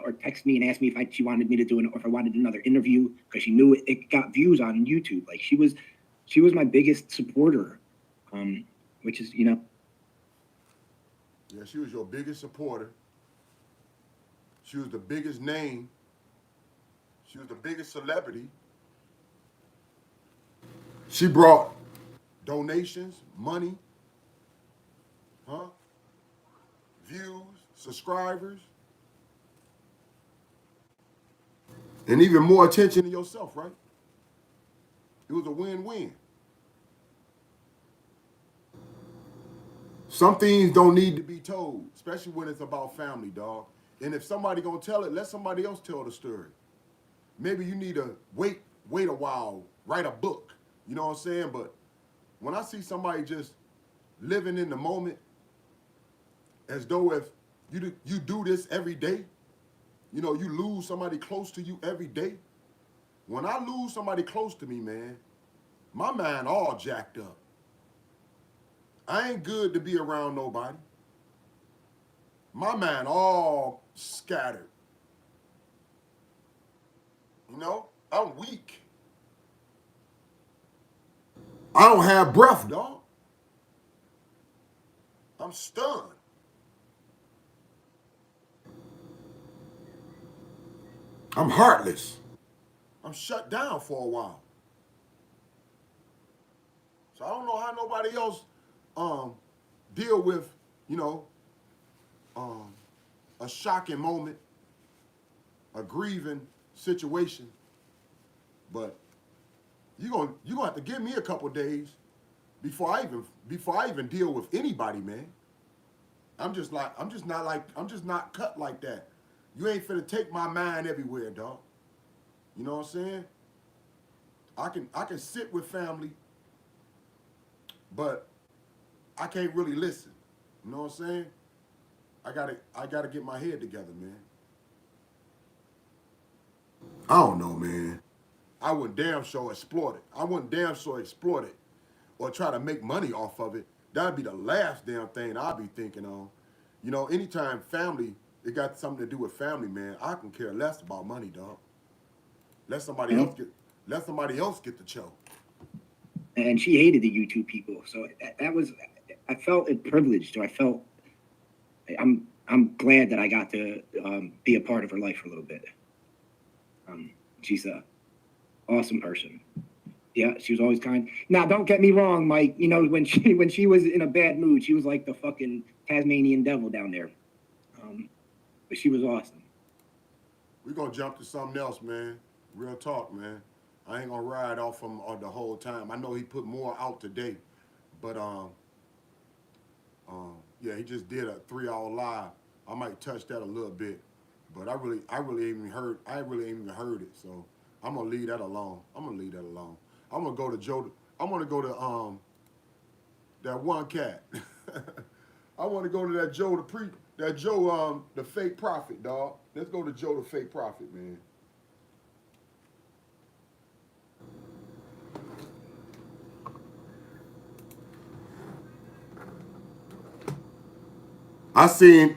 or text me and ask me if she wanted me to do it, or if I wanted another interview, because she knew it got views on YouTube. Like she was my biggest supporter, which is, Yeah, she was your biggest supporter. She was the biggest name. She was the biggest celebrity. She brought donations, money, huh? Views, subscribers, and even more attention to yourself, right? It was a win-win. Some things don't need to be told, especially when it's about family, dog. And if somebody gonna tell it, let somebody else tell the story. Maybe you need to wait a while, write a book. You know what I'm saying? But when I see somebody just living in the moment, as though if you do this every day, you know, you lose somebody close to you every day. When I lose somebody close to me, man, my mind all jacked up. I ain't good to be around nobody. My mind all scattered. You know, I'm weak. I don't have breath, dog. I'm stunned. I'm heartless. I'm shut down for a while. So I don't know how nobody else deal with, you know, a shocking moment, a grieving situation. But you're gonna have to give me a couple days before I even deal with anybody, man. I'm just not cut like that. You ain't finna take my mind everywhere, dog. You know what I'm saying? I can sit with family, but I can't really listen. You know what I'm saying? I gotta get my head together, man. I don't know, man. I wouldn't damn sure exploit it. I wouldn't damn sure exploit it or try to make money off of it. That'd be the last damn thing I'd be thinking on. You know, anytime family, it got something to do with family, man, I can care less about money, dog. Let somebody else get the show. And she hated the YouTube people. So that was, I felt it privileged. So I felt, I'm glad that I got to be a part of her life for a little bit. She's a awesome person. Yeah, she was always kind. Now, don't get me wrong, Mike. You know, when she was in a bad mood, she was like the fucking Tasmanian devil down there. But she was awesome. We're gonna jump to something else, man. Real talk, man. I ain't gonna ride off him the whole time. I know he put more out today, but yeah, he just did a 3-hour live. I might touch that a little bit, but I really ain't even heard it. So I'm gonna leave that alone. I'm gonna go to Joe. I'm gonna go to that one cat. I want to go to that Joe the fake prophet, dog. Let's go to Joe the fake prophet, man. I seen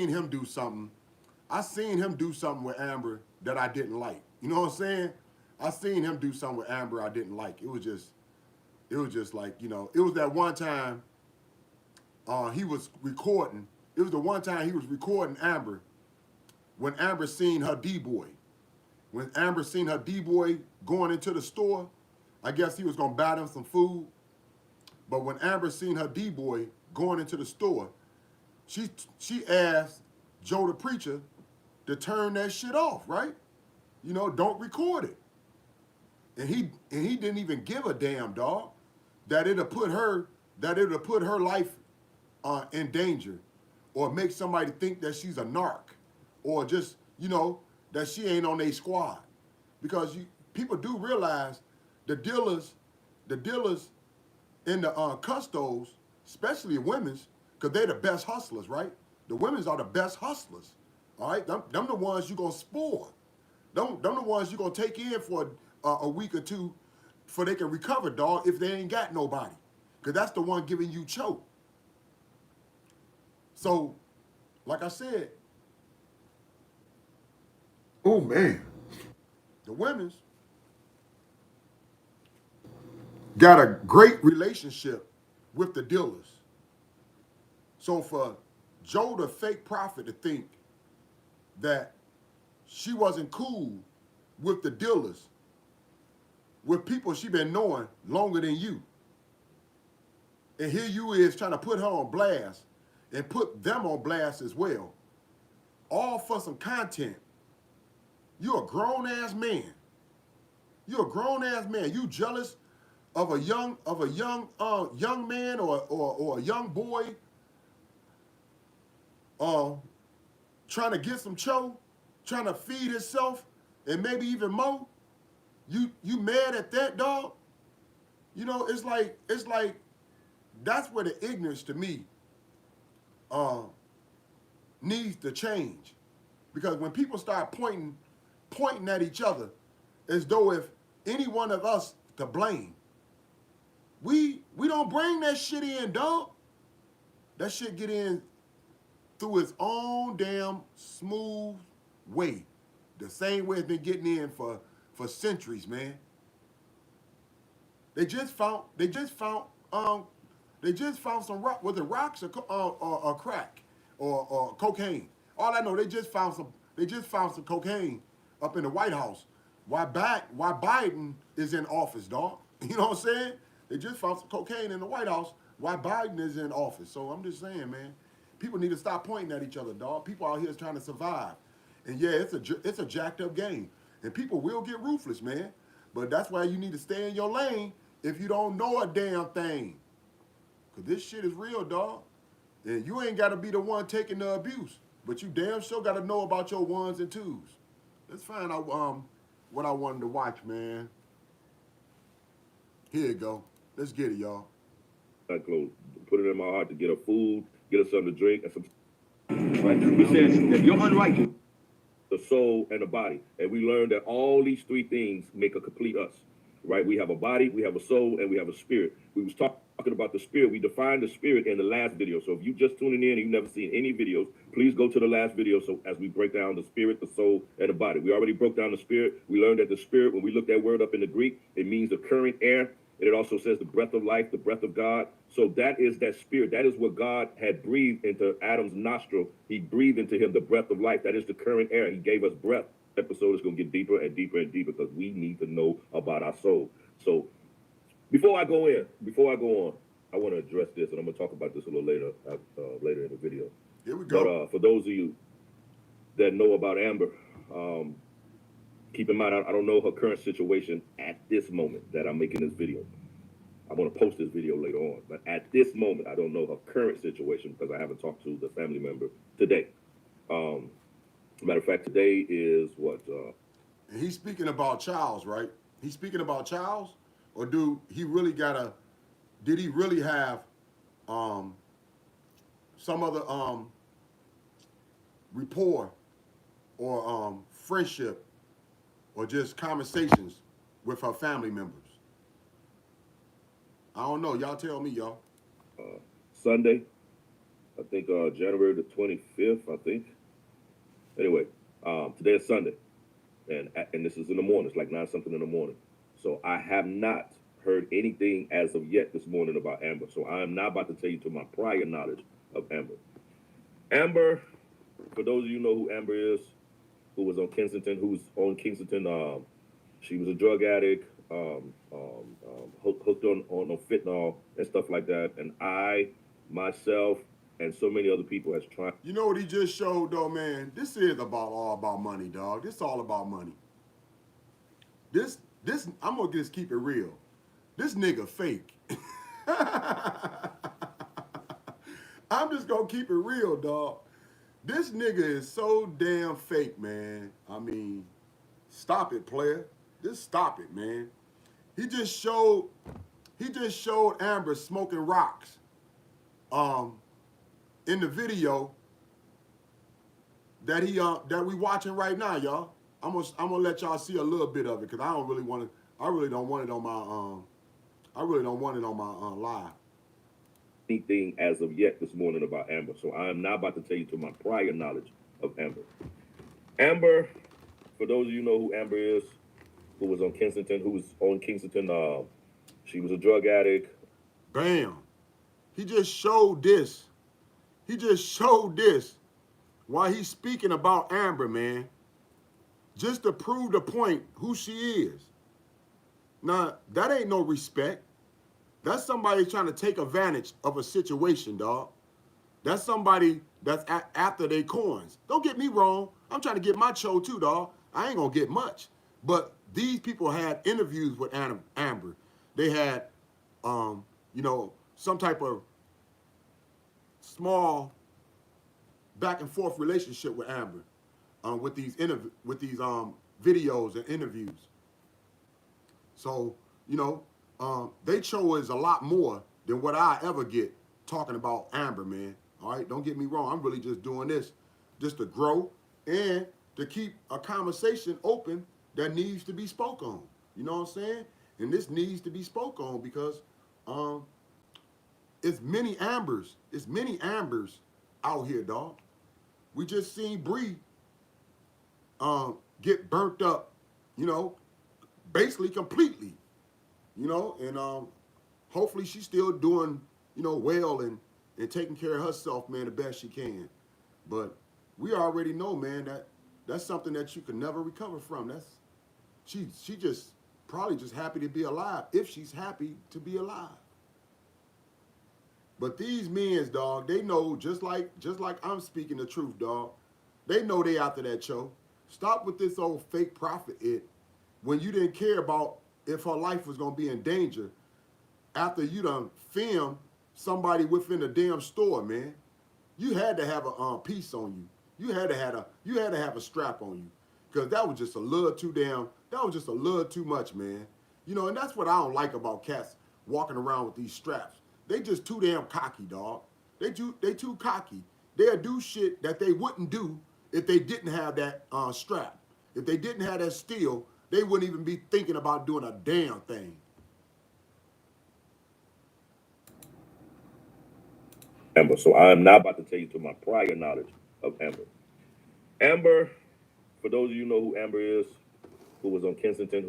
him do something. I seen him do something with Amber that I didn't like. You know what I'm saying? I seen him do something with Amber I didn't like. It was just like, you know, it was that one time he was recording. It was the one time he was recording Amber when Amber seen her D-boy. When Amber seen her D-boy going into the store, I guess he was gonna buy them some food. But when Amber seen her D-boy going into the store, she asked Joe the preacher to turn that shit off, right? You know, don't record it. And he didn't even give a damn, dog, that it'll put her life in danger, or make somebody think that she's a narc, or just, you know, that she ain't on their squad. Because people do realize the dealers in the custos, especially women's, because they're the best hustlers, right? The women's are the best hustlers, all right? Them the ones you gonna spoil. Them the ones you gonna take in for a week or two for they can recover, dog, if they ain't got nobody. Because that's the one giving you choke. So, like I said, oh man, the women's got a great relationship with the dealers. So for Joe, the fake prophet, to think that she wasn't cool with the dealers, with people she been knowing longer than you, and here you is trying to put her on blast and put them on blast as well, all for some content. You're a grown-ass man. You're a grown-ass man. You jealous of a young man or a young boy trying to get some cho, trying to feed himself, and maybe even more. You mad at that, dog? You know, it's like that's where the ignorance to me needs to change. Because when people start pointing at each other as though if any one of us to blame, we don't bring that shit in, dog. That shit get in through its own damn smooth way. The same way it's been getting in for centuries, man. They just found some rock, was it rocks or crack or cocaine? All I know, they just found some cocaine up in the White House. Why Biden is in office, dog? You know what I'm saying? They just found some cocaine in the White House while Biden is in office. So I'm just saying, man, people need to stop pointing at each other, dog. People out here is trying to survive, and yeah, it's a jacked up game, and people will get ruthless, man. But that's why you need to stay in your lane if you don't know a damn thing. Because this shit is real, dog. And you ain't got to be the one taking the abuse. But you damn sure got to know about your ones and twos. Let's find out what I wanted to watch, man. Here you go. Let's get it, y'all. Put it in my heart to get her food, get her something to drink, and some. Right? He says that you're unrighteous. The soul and the body. And we learned that all these three things make a complete us. Right? We have a body, we have a soul, and we have a spirit. We was talking about the spirit. We defined the spirit in the last video. So if you just tuning in and you've never seen any videos, please go to the last video. So as we break down the spirit, the soul, and the body. We already broke down the spirit. We learned that the spirit, when we look that word up in the Greek, it means the current air. And it also says the breath of life, the breath of God. So that is that spirit. That is what God had breathed into Adam's nostril. He breathed into him the breath of life. That is the current air. He gave us breath. Episode is going to get deeper and deeper and deeper because we need to know about our soul. So before I go on, I want to address this, and I'm going to talk about this a little later in the video. Here we go. But for those of you that know about Amber, keep in mind, I don't know her current situation at this moment that I'm making this video. I'm going to post this video later on. But at this moment, I don't know her current situation because I haven't talked to the family member today. Matter of fact, today is what? And he's speaking about Charles, right? He's speaking about Charles? Or did he really have some other rapport or friendship or just conversations with her family members? I don't know. Y'all tell me, y'all. Sunday, I think January the 25th, I think. Anyway, today is Sunday, and this is in the morning. It's like 9-something in the morning. So I have not heard anything as of yet this morning about Amber. So I am not about to tell you to my prior knowledge of Amber. Amber, for those of you who know who Amber is, who was on Kensington, she was a drug addict, hooked on fentanyl and stuff like that. And I, myself, and so many other people has tried. You know what he just showed, though, man? This is all about money, dog. This all about money. This, I'm going to just keep it real. This nigga fake. I'm just going to keep it real, dog. This nigga is so damn fake, man. I mean, stop it, player. Just stop it, man. He just showed Amber smoking rocks in the video that we watching right now, y'all. I'm gonna let y'all see a little bit of it because I don't really want I really don't want it on my live. Anything as of yet this morning about Amber. So I am now about to tell you to my prior knowledge of Amber. Amber, for those of you who know who Amber is, who was on Kensington, she was a drug addict. Bam. He just showed this. He just showed this while he's speaking about Amber, man. Just to prove the point who she is. Now, that ain't no respect. That's somebody trying to take advantage of a situation, dog. That's somebody that's after they coins. Don't get me wrong. I'm trying to get my show too, dog. I ain't gonna get much. But these people had interviews with Amber. They had, some type of small back and forth relationship with Amber, with these videos and interviews. So, they show is a lot more than what I ever get talking about Amber, man. All right, don't get me wrong. I'm really just doing this just to grow and to keep a conversation open that needs to be spoke on. You know what I'm saying? And this needs to be spoke on because it's many Ambers. It's many Ambers out here, dog. We just seen Bree get burnt up, basically completely. And hopefully she's still doing, well and taking care of herself, man, the best she can. But we already know, man, that's something that you can never recover from. She just probably just happy to be alive, if she's happy to be alive. But these men's, dog, they know just like I'm speaking the truth, dog. They know they after that show. Stop with this old fake prophet when you didn't care about if her life was gonna be in danger after you done filmed somebody within the damn store, man. You had to have a piece on you. You had to have a strap on you. Cause that was just a little too much, man. And that's what I don't like about cats walking around with these straps. They just too damn cocky, dog. They too cocky. They'll do shit that they wouldn't do if they didn't have that strap. If they didn't have that steel, they wouldn't even be thinking about doing a damn thing. Amber. So I am now about to tell you to my prior knowledge of Amber. Amber, for those of you who know who Amber is, who was on Kensington,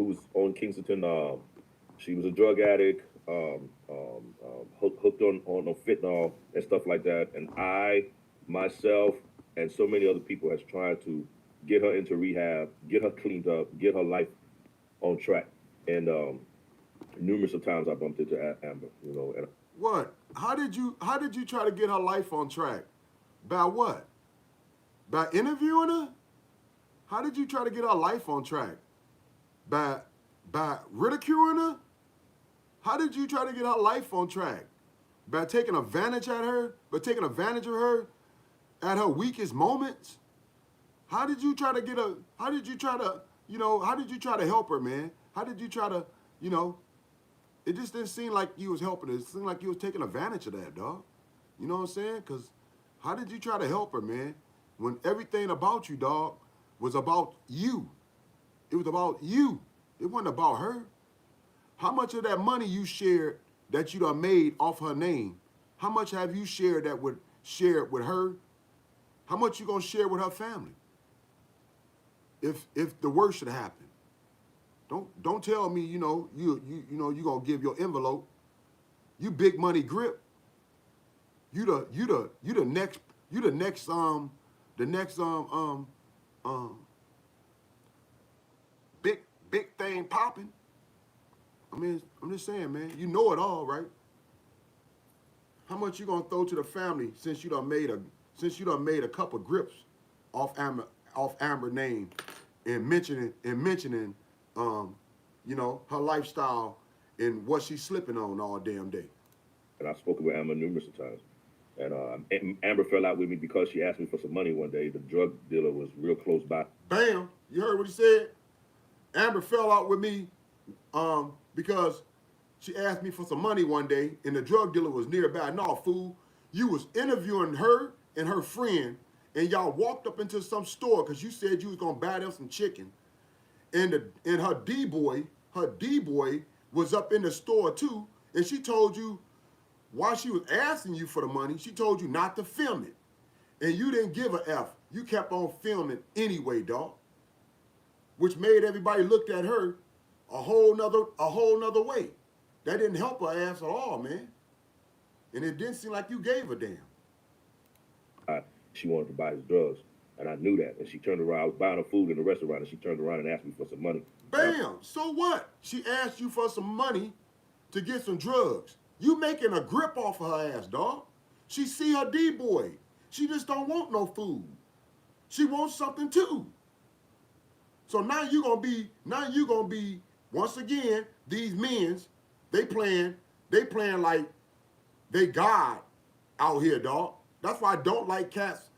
she was a drug addict, hooked on fentanyl and stuff like that. And I, myself, and so many other people has tried to get her into rehab, get her cleaned up, get her life on track. And numerous of times I bumped into Amber, And what? How did you try to get her life on track? By what? By interviewing her? How did you try to get her life on track? By ridiculing her? How did you try to get her life on track? By taking advantage of her? By taking advantage of her at her weakest moments? How did you try to get her? How did you try to help her, man? How did you try to, it just didn't seem like you was helping her. It seemed like you was taking advantage of that, dog. You know what I'm saying? Because how did you try to help her, man? When everything about you, dog, was about you. It was about you. It wasn't about her. How much of that money you shared that you done made off her name, how much have you shared with her? How much you gonna share with her family? If the worst should happen. Don't tell me, you gonna give your envelope. You big money grip. You the next big thing popping. I mean, I'm just saying, man, you know it all, right? How much you gonna throw to the family since you done made a couple grips off Amber name and mentioning her lifestyle and what she's slipping on all damn day. And I've spoken with Amber numerous times. And Amber fell out with me because she asked me for some money one day. The drug dealer was real close by. Bam! You heard what he said? Amber fell out with me because she asked me for some money one day and the drug dealer was nearby. No, fool. You was interviewing her and her friend and y'all walked up into some store because you said you was going to buy them some chicken. And her D-boy her D-boy was up in the store too, and she told you while she was asking you for the money, she told you not to film it. And you didn't give a F. You kept on filming anyway, dog. Which made everybody look at her a whole nother way. That didn't help her ass at all, man. And it didn't seem like you gave a damn. She wanted to buy his drugs, and I knew that. And she turned around. I was buying her food in the restaurant, and she turned around and asked me for some money. Bam! So what? She asked you for some money to get some drugs. You making a grip off of her ass, dog. She see her D-boy. She just don't want no food. She wants something too. So now you gonna be, once again, these men's, they playing like they God out here, dog. That's why I don't like cats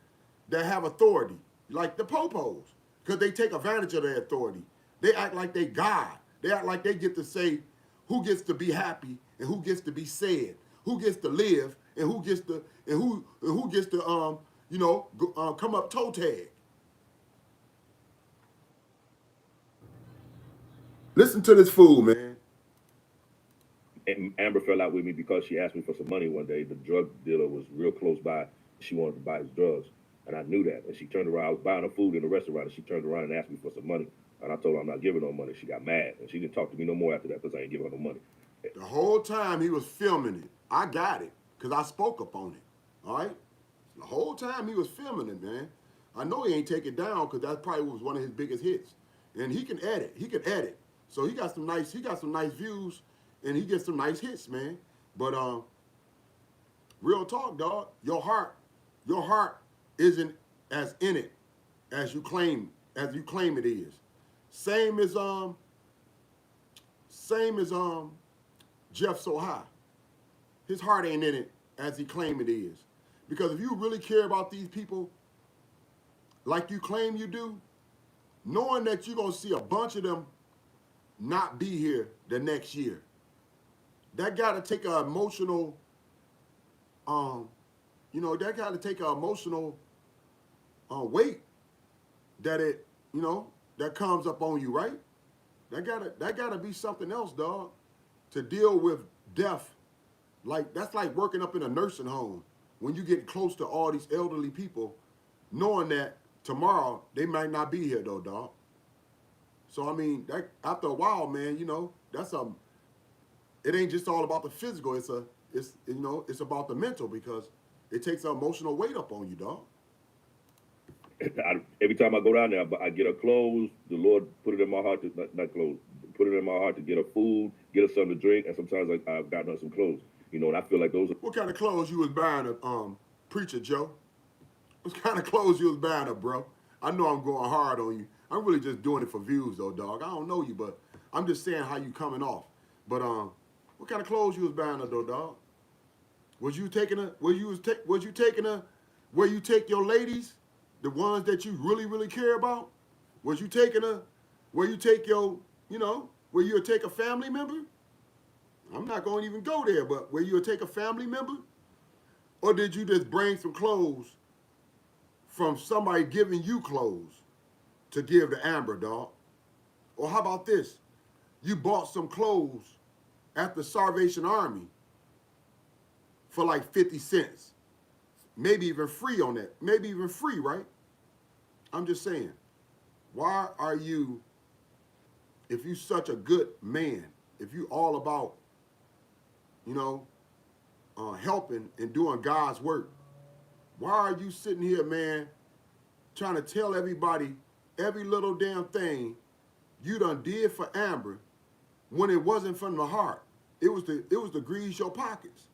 that have authority, like the popos, because they take advantage of their authority. They act like they God. They act like they get to say who gets to be happy and who gets to be sad, who gets to live and who gets to come up toe tag. Listen to this fool, man. And Amber fell out with me because she asked me for some money one day. The drug dealer was real close by. She wanted to buy his drugs, and I knew that. And she turned around. I was buying her food in the restaurant, and she turned around and asked me for some money. And I told her I'm not giving her no money. She got mad, and she didn't talk to me no more after that because I ain't giving her no money. The whole time he was filming it, I got it because I spoke up on it. All right. The whole time he was filming it, man. I know he ain't take it down because that probably was one of his biggest hits. And he can edit. He can edit. So he got some nice views and he gets some nice hits, man. But real talk, dog, your heart isn't as in it as you claim it is. Same as Jeff So High. His heart ain't in it as he claim it is. Because if you really care about these people like you claim you do, knowing that you're gonna see a bunch of them not be here the next year, that gotta take an emotional, that gotta take an emotional weight that that comes up on you, right? That gotta be something else, dog, to deal with death. Like that's like working up in a nursing home when you get close to all these elderly people, knowing that tomorrow they might not be here though, dog. So I mean, that after a while, man, it ain't just all about the physical. It's about the mental because it takes an emotional weight up on you, dog. Every time I go down there, I get her clothes. The Lord put it in my heart to not clothes, put it in my heart to get her food, get her something to drink, and sometimes I've gotten her some clothes. And I feel like those are. What kind of clothes you was buying her, Preacher Joe? What kind of clothes you was buying her, bro? I know I'm going hard on you. I'm really just doing it for views, though, dog. I don't know you, but I'm just saying how you coming off. But what kind of clothes you was buying her, though, dog? Was you taking her? Was you taking her where you take your ladies, the ones that you really, really care about? Was you taking her where you take your, where you'll take a family member? I'm not going to even go there, but where you'll take a family member? Or did you just bring some clothes from somebody giving you clothes to give to Amber, dog? Or how about this? You bought some clothes at the Salvation Army for like 50 cents. Maybe even free on that. Maybe even free, right? I'm just saying, why are you, if you such a good man, if you all about, helping and doing God's work, why are you sitting here, man, trying to tell everybody every little damn thing you done did for Amber when it wasn't from the heart? It was to grease your pockets.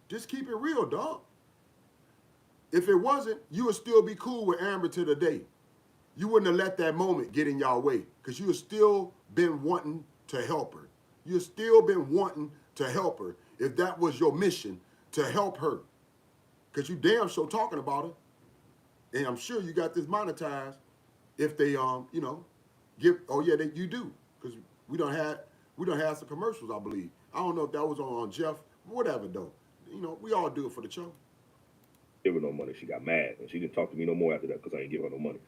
Just keep it real, dog. If it wasn't, you would still be cool with Amber to the day. You wouldn't have let that moment get in y'all way because you have still been wanting to help her. You've still been wanting to help her if that was your mission, to help her. Because you damn sure talking about her. And I'm sure you got this monetized if they, you do. Because we done had some commercials, I believe. I don't know if that was on Jeff, whatever though. We all do it for the show. Give her no money. She got mad, and she didn't talk to me no more after that because I ain't give her no money.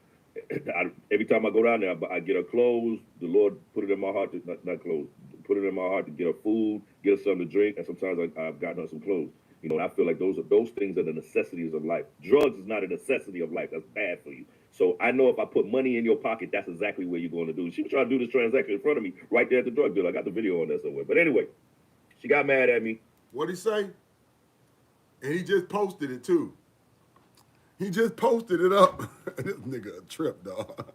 Every time I go down there, I get her clothes. The Lord put it in my heart to not clothes, put it in my heart to get her food, get her something to drink, and sometimes I've gotten her some clothes. You know, and I feel like those things are the necessities of life. Drugs is not a necessity of life. That's bad for you. So I know if I put money in your pocket, that's exactly where you're going to do. She was trying to do this transaction in front of me right there at the drug dealer. I got the video on that somewhere. But anyway, she got mad at me. What'd he say? And he just posted it too. He just posted it up. This nigga a trip, dog.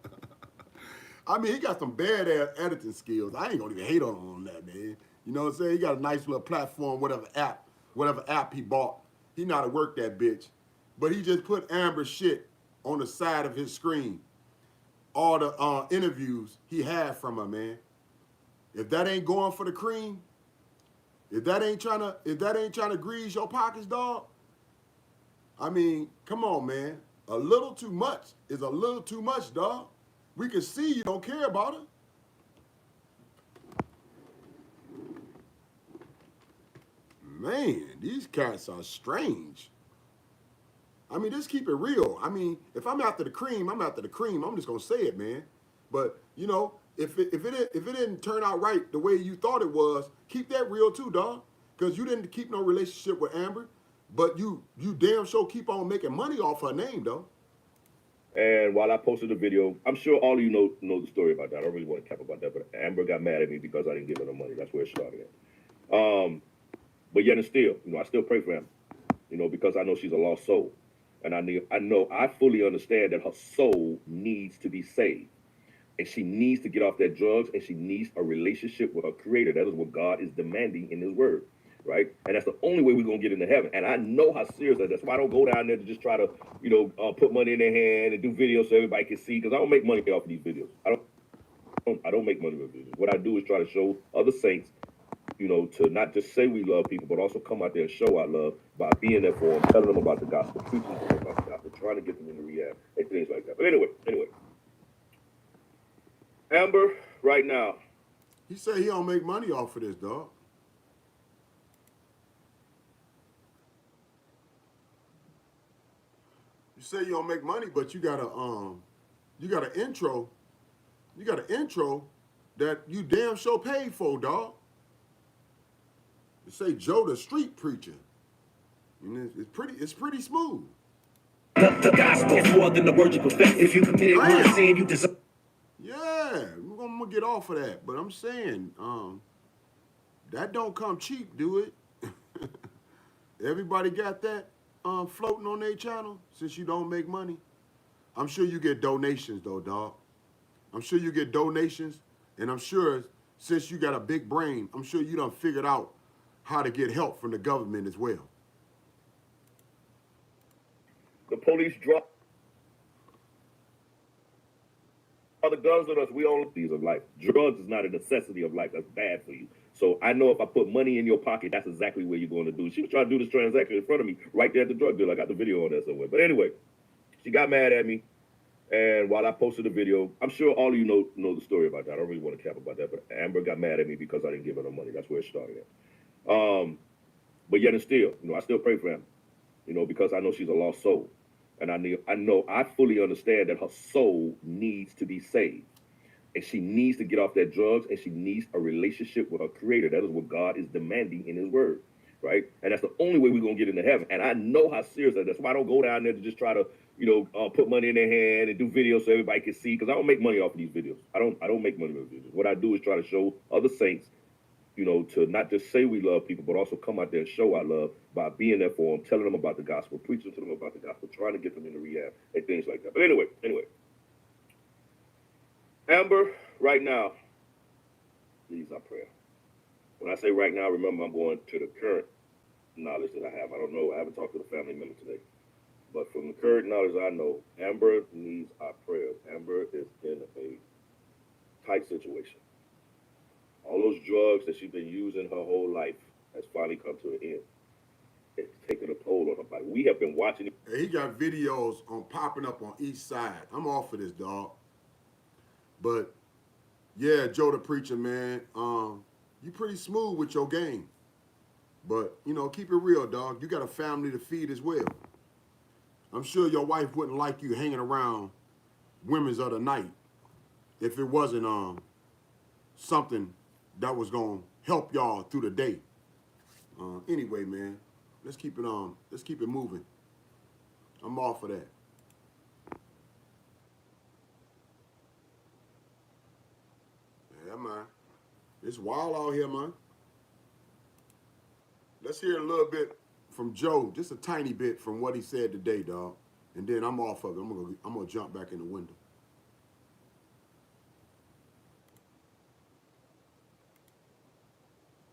I mean, he got some bad ass editing skills. I ain't gonna even hate on him on that, man. You know what I'm saying? He got a nice little platform, whatever app he bought. He know how to work that bitch. But he just put Amber's shit on the side of his screen. All the interviews he had from her, man. If that ain't going for the cream, if that ain't trying to grease your pockets, dog. I mean, come on, man. A little too much is a little too much, dog. We can see you don't care about her. Man, these cats are strange. I mean, just keep it real. I mean, if I'm after the cream, I'm after the cream. I'm just gonna say it, man. But you know, if it didn't turn out right the way you thought it was, keep that real too, dog. Because you didn't keep no relationship with Amber, but you damn sure keep on making money off her name, though. And while I posted the video, I'm sure all of you know the story about that. I don't really want to cap about that, but Amber got mad at me because I didn't give her the money. That's where it started at. But yet and still, you know, I still pray for Amber, you know, because I know she's a lost soul. And I fully understand that her soul needs to be saved. And she needs to get off that drugs, and she needs a relationship with her creator. That is what God is demanding in his word, right? And that's the only way we're going to get into heaven. And I know how serious that is. That's why I don't go down there to just try to, you know, put money in their hand and do videos so everybody can see, because I don't make money off of these videos. I don't make money with videos. What I do is try to show other saints, you know, to not just say we love people, but also come out there and show our love by being there for them, telling them about the gospel, preaching to them about the gospel, trying to get them into rehab, and things like that. But anyway. Amber, right now. He said he don't make money off of this, dog. You say you don't make money, but you got an intro that you damn sure paid for, dog. You say Joe the street preacher. And it's pretty smooth. The gospel is more than the word you perfect. If you committed one sin, you deserve. Yeah, I'm gonna get off of that, but I'm saying, that don't come cheap, do it? Everybody got that floating on their channel since you don't make money. I'm sure you get donations though, dog. I'm sure you get donations, and I'm sure since you got a big brain, I'm sure you done figured out how to get help from the government as well. The police drop the guns on us. We own these of life. Drugs is not a necessity of life. That's bad for you. So I know if I put money in your pocket, that's exactly where you're going to do. She was trying to do this transaction in front of me right there at the drug dealer. I got the video on that somewhere. But anyway, she got mad at me. And while I posted the video, I'm sure all of you know the story about that. I don't really want to cap about that. But Amber got mad at me because I didn't give her the money. That's where it started at. But yet and still, you know, I still pray for Amber, you know, because I know she's a lost soul. And I fully understand that her soul needs to be saved. And she needs to get off that drugs, and she needs a relationship with her creator. That is what God is demanding in his word, right? And that's the only way we're going to get into heaven. And I know how serious that is. That's why I don't go down there to just try to, you know, put money in their hand and do videos so everybody can see, because I don't make money off of these videos. I don't make money with videos. What I do is try to show other saints, you know, to not just say we love people, but also come out there and show our love by being there for them, telling them about the gospel, preaching to them about the gospel, trying to get them into rehab, and things like that. But anyway. Amber, right now, needs our prayer. When I say right now, remember I'm going to the current knowledge that I have. I don't know. I haven't talked to the family member today. But from the current knowledge I know, Amber needs our prayers. Amber is in a tight situation. All those drugs that she's been using her whole life has finally come to an end. It's taken a toll on her body. We have been watching it. He got videos on popping up on each side. I'm off of this, dog. But yeah, Joe the preacher, man, you pretty smooth with your game. But, you know, keep it real, dog. You got a family to feed as well. I'm sure your wife wouldn't like you hanging around women's of the night if it wasn't something that was gonna help y'all through the day. Anyway, man, let's keep it on. Let's keep it moving. I'm all for that. Yeah, man. It's wild out here, man. Let's hear a little bit from Joe, just a tiny bit from what he said today, dog. And then I'm off of it. I'm gonna jump back in the window.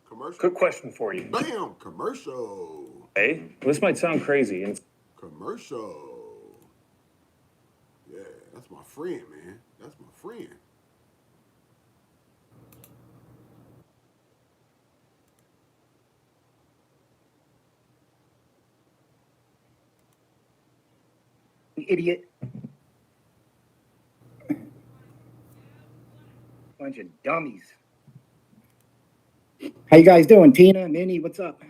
Commercial. Quick question for you. Bam! Commercial. Hey, this might sound crazy. And Commercial. Yeah, that's my friend, man. That's my friend. Idiot. Bunch of dummies. How you guys doing? Tina, Minnie, what's up?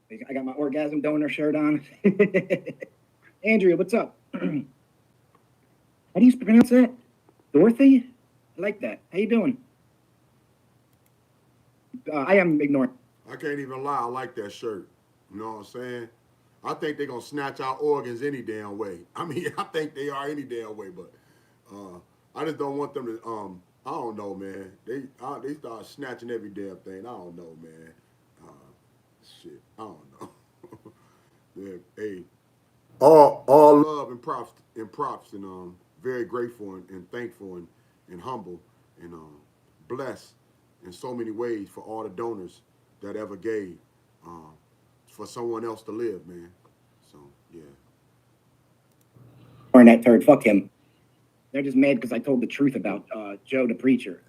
I got my orgasm donor shirt on. Andrea, what's up? How do you pronounce that? Dorothy? I like that. How you doing? I am ignoring. I can't even lie. I like that shirt. You know what I'm saying? I think they're gonna snatch our organs any damn way. I mean, I think they are any damn way, but I just don't want them to. I don't know, man. They start snatching every damn thing. I don't know, man. Shit, I don't know. Yeah, hey, all love and props and very grateful and thankful and humble and blessed in so many ways for all the donors that ever gave for someone else to live, man. So yeah. Or that third, fuck him. They're just mad because I told the truth about Joe the preacher.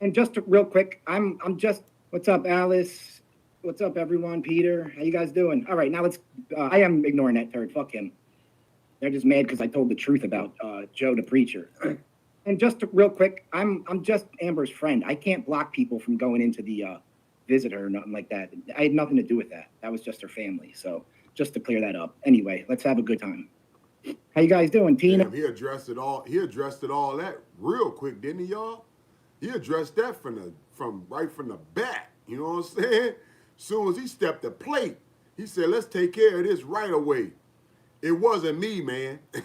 And just real quick, I'm just. What's up, Alice? What's up, everyone? Peter, how you guys doing? All right, now let's. I am ignoring that third. Fuck him. They're just mad because I told the truth about Joe the preacher. And just real quick, I'm just Amber's friend. I can't block people from going into the visitor or nothing like that. I had nothing to do with that. That was just her family. So just to clear that up. Anyway, let's have a good time. How you guys doing, Tina? Damn, he addressed it all that real quick, didn't he, y'all? He addressed that from right from the bat. You know what I'm saying? Soon as he stepped the plate, he said, "Let's take care of this right away." It wasn't me, man. You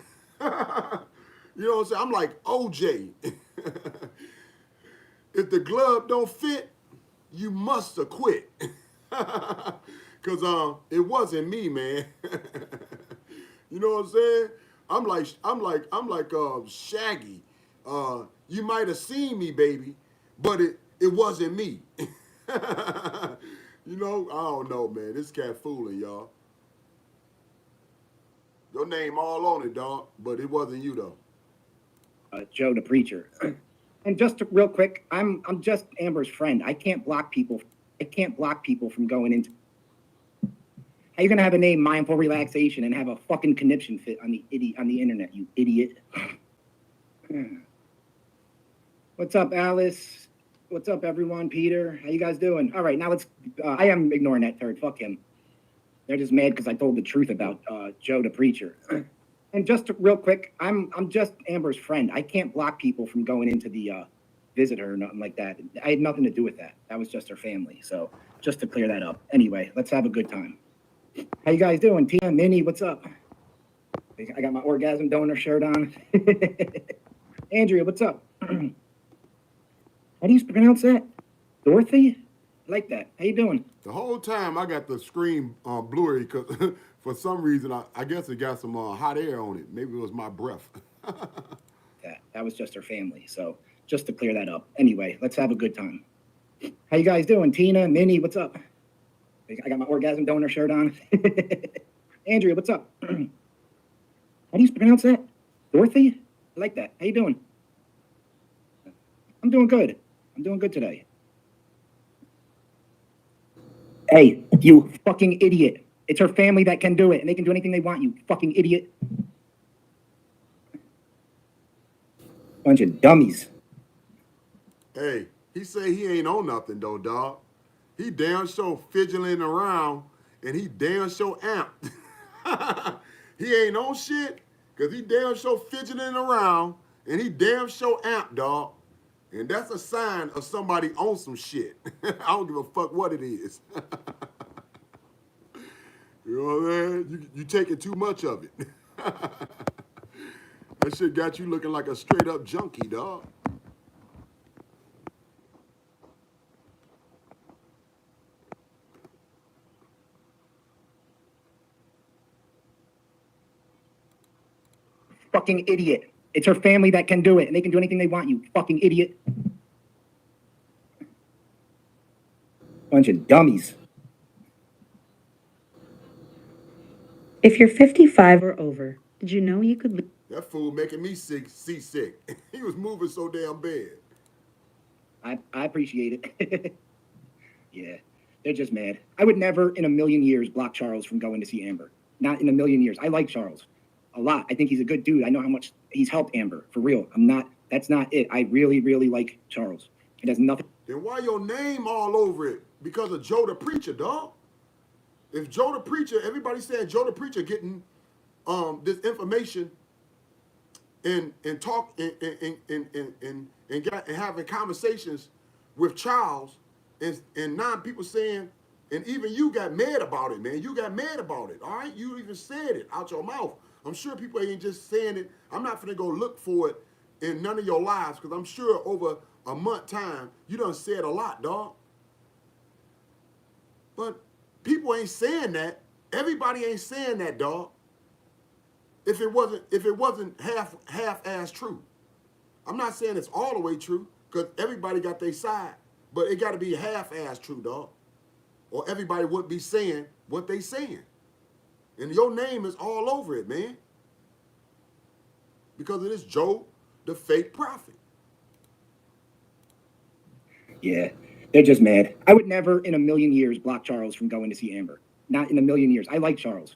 know what I'm saying? I'm like OJ. If the glove don't fit, you must have quit. Cause it wasn't me, man. You know what I'm saying? I'm like Shaggy. You might have seen me, baby, but it wasn't me. You know, I don't know, man. This cat fooling y'all. Your name all on it, dog, but it wasn't you though. Joe the preacher. And just real quick, I'm just Amber's friend. I can't block people. I can't block people from going into. How you gonna have a name mindful relaxation and have a fucking conniption fit on the internet, you idiot? What's up, Alice? What's up, everyone? Peter, how you guys doing? All right, now let's. I am ignoring that third. Fuck him. They're just mad because I told the truth about Joe the preacher. And just real quick, I'm just Amber's friend. I can't block people from going into the visitor or nothing like that. I had nothing to do with that. That was just her family. So just to clear that up. Anyway, let's have a good time. How you guys doing? Tina, Minnie, what's up? I got my orgasm donor shirt on. Andrea, what's up? How do you pronounce that? Dorothy? I like that. How you doing? The whole time I got the screen blurry because for some reason I guess it got some hot air on it. Maybe it was my breath. That was just her family. So just to clear that up. Anyway, let's have a good time. How you guys doing? Tina, Minnie, what's up? I got my orgasm donor shirt on. Andrea, what's up? How do you pronounce that? Dorothy? I like that. How you doing? I'm doing good. I'm doing good today. Hey, you fucking idiot. It's her family that can do it, and they can do anything they want, you fucking idiot. Bunch of dummies. Hey, he say he ain't on nothing though, dog. He damn sure fidgeting around and he damn sure amped. He ain't on shit because he damn sure fidgeting around and he damn sure amped, dog. And that's a sign of somebody on some shit. I don't give a fuck what it is. You know what I'm saying? You taking too much of it. That shit got you looking like a straight up junkie, dog. Fucking idiot. It's her family that can do it, and they can do anything they want, you fucking idiot. Bunch of dummies. If you're 55 or over, did you know you could That fool making me seasick. He was moving so damn bad. I appreciate it. Yeah, they're just mad. I would never in a million years block Charles from going to see Amber. Not in a million years. I like Charles a lot. I think he's a good dude. I know how much he's helped Amber, for real. That's not it. I really, really like Charles. It has nothing. Then why your name all over it? Because of Joe the Preacher, dog. If Joe the Preacher, everybody saying Joe the Preacher getting this information and talk and having conversations with Charles, and now people saying, and even you got mad about it, man. You got mad about it, all right? You even said it out your mouth. I'm sure people ain't just saying it. I'm not finna go look for it in none of your lives, because I'm sure over a month time, you done said a lot, dog. But people ain't saying that. Everybody ain't saying that, dog. If it wasn't half-ass true. I'm not saying it's all the way true, because everybody got their side, but it got to be half-ass true, dog. Or everybody wouldn't be saying what they saying. And your name is all over it, man. Because it is Joe, the fake prophet. Yeah, they're just mad. I would never in a million years block Charles from going to see Amber. Not in a million years. I like Charles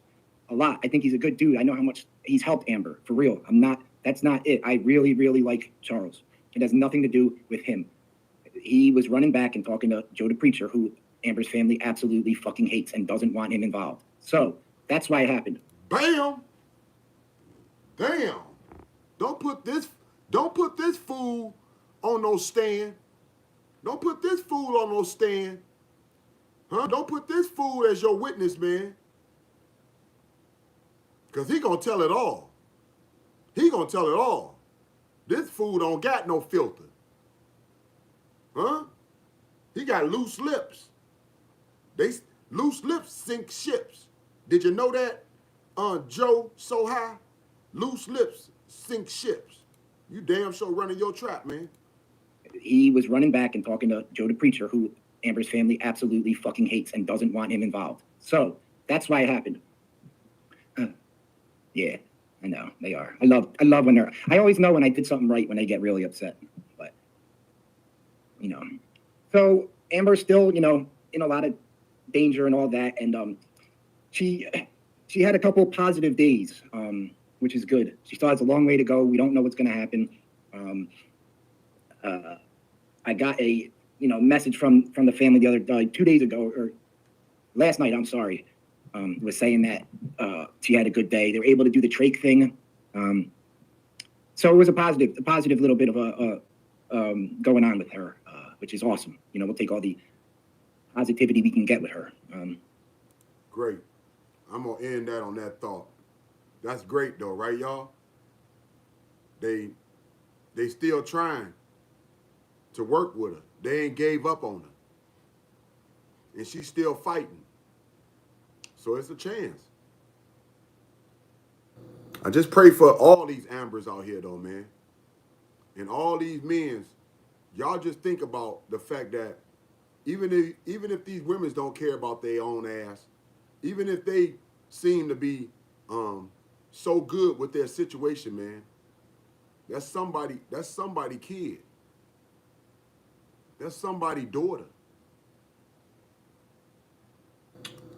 a lot. I think he's a good dude. I know how much he's helped Amber, for real. That's not it. I really, really like Charles. It has nothing to do with him. He was running back and talking to Joe the Preacher, who Amber's family absolutely fucking hates and doesn't want him involved. So that's why it happened. Bam! Damn! Don't put this fool on no stand. Don't put this fool on no stand. Huh? Don't put this fool as your witness, man. Because he gonna tell it all. He gonna tell it all. This fool don't got no filter. Huh? He got loose lips. Loose lips sink ships. Did you know that? Joe so high, loose lips sink ships. You damn sure running your trap, man. He was running back and talking to Joe the Preacher, who Amber's family absolutely fucking hates and doesn't want him involved. So that's why it happened. Yeah, I know they are. I love when they're. I always know when I did something right when they get really upset. But so Amber's still in a lot of danger and all that, and she had a couple positive days, which is good. She still has a long way to go. We don't know what's going to happen. I got a message from the family the other 2 days ago, or last night. I'm sorry. Was saying that she had a good day. They were able to do the trach thing. So it was a positive little bit of a going on with her, which is awesome. We'll take all the positivity we can get with her. Great. I'm gonna end that on that thought. That's great though, right, y'all? They still trying to work with her. They ain't gave up on her. And she's still fighting. So it's a chance. I just pray for all these Ambers out here though, man. And all these men, y'all just think about the fact that even if these women don't care about their own ass, even if they seem to be so good with their situation, man, that's somebody kid. That's somebody's daughter.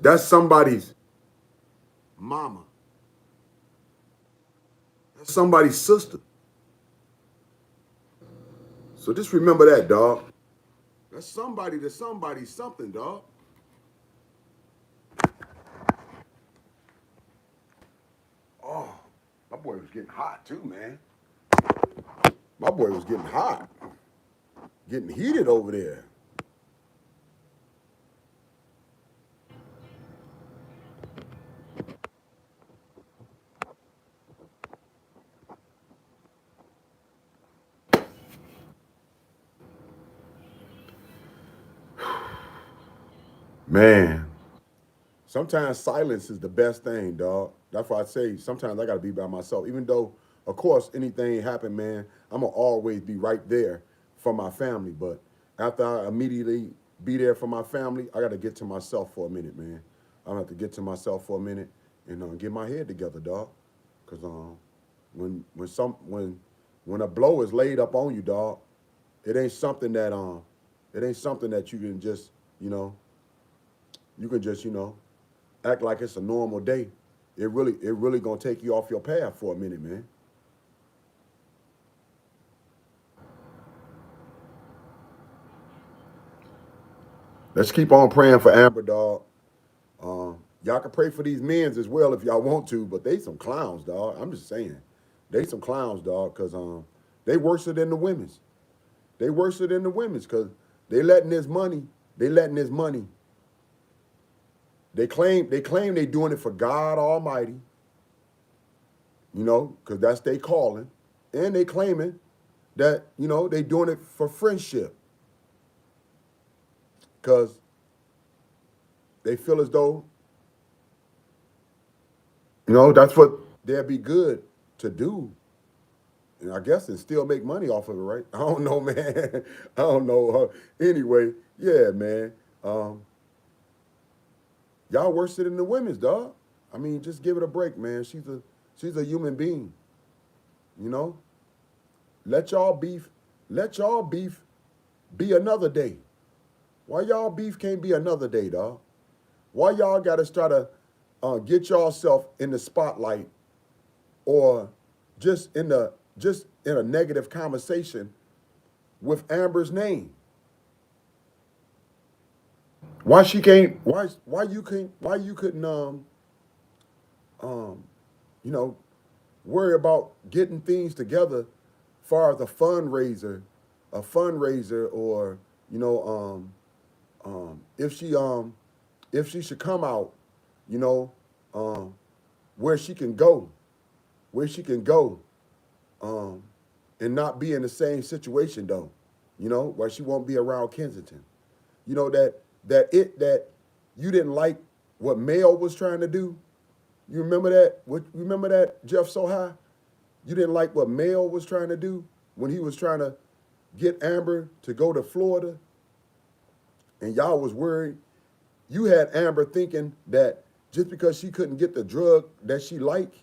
That's somebody's mama. That's somebody's sister. So just remember that, dog. That's somebody to somebody something, dog. Oh, my boy was getting hot too, man. My boy was getting hot. Getting heated over there. Man, sometimes silence is the best thing, dog. That's why I say sometimes I gotta be by myself. Even though, of course, anything happen, man, I'm gonna always be right there for my family. But after I immediately be there for my family, I gotta get to myself for a minute, man. I have to get to myself for a minute and get my head together, dog. Cause when a blow is laid up on you, dog, it ain't something that you can just act like it's a normal day. It really gonna take you off your path for a minute, man. Let's keep on praying for Amber, dog. Y'all can pray for these men's as well if y'all want to, but they some clowns, dog. I'm just saying, they some clowns, dog, cause they worse than the women's. They worse than the women's, cause they letting this money. They letting this money. They claim they doing it for God Almighty. Cause that's they calling, and they claiming that they doing it for friendship, cause they feel as though that's what they'd be good to do. And I guess and still make money off of it, right? I don't know, man. I don't know. Anyway, yeah, man. Y'all worse than the women's, dog. I mean, just give it a break, man. She's a human being. You know? Let y'all beef be another day. Why y'all beef can't be another day, dog? Why y'all gotta try to get yourself in the spotlight or just in a negative conversation with Amber's name? Why she can't? Why you couldn't you know worry about getting things together, far as a fundraiser, or if she should come out, you know, where she can go, um, and not be in the same situation though, where she won't be around Kensington. That you didn't like what Mel was trying to do. You remember that? Remember that, Jeff So High? You didn't like what Mel was trying to do when he was trying to get Amber to go to Florida, and y'all was worried. You had Amber thinking that just because she couldn't get the drug that she liked,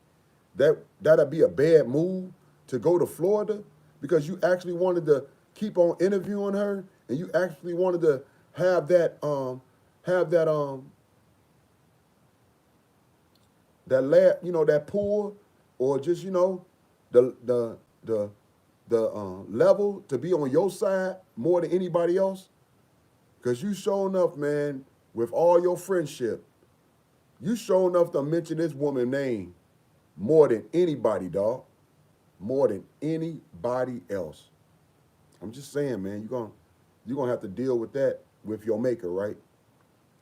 that'd be a bad move to go to Florida, because you actually wanted to keep on interviewing her, and you actually wanted to have that that pull, or just the level to be on your side more than anybody else. Because you show enough, man, with all your friendship, you show enough to mention this woman's name more than anybody, dog. More than anybody else. I'm just saying, man, you're gonna have to deal with that with your maker, right?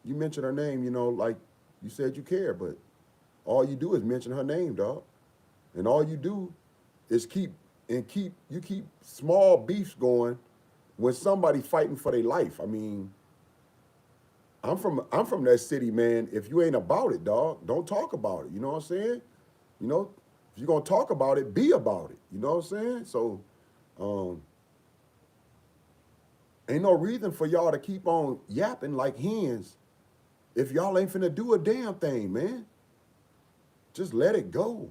You mention her name, like you said you care, but all you do is mention her name, dog. And all you do is keep small beefs going when somebody fighting for their life. I mean, I'm from that city, man. If you ain't about it, dog, don't talk about it. You know what I'm saying? If you're gonna talk about it, be about it. You know what I'm saying? So ain't no reason for y'all to keep on yapping like hens if y'all ain't finna do a damn thing, man. Just let it go.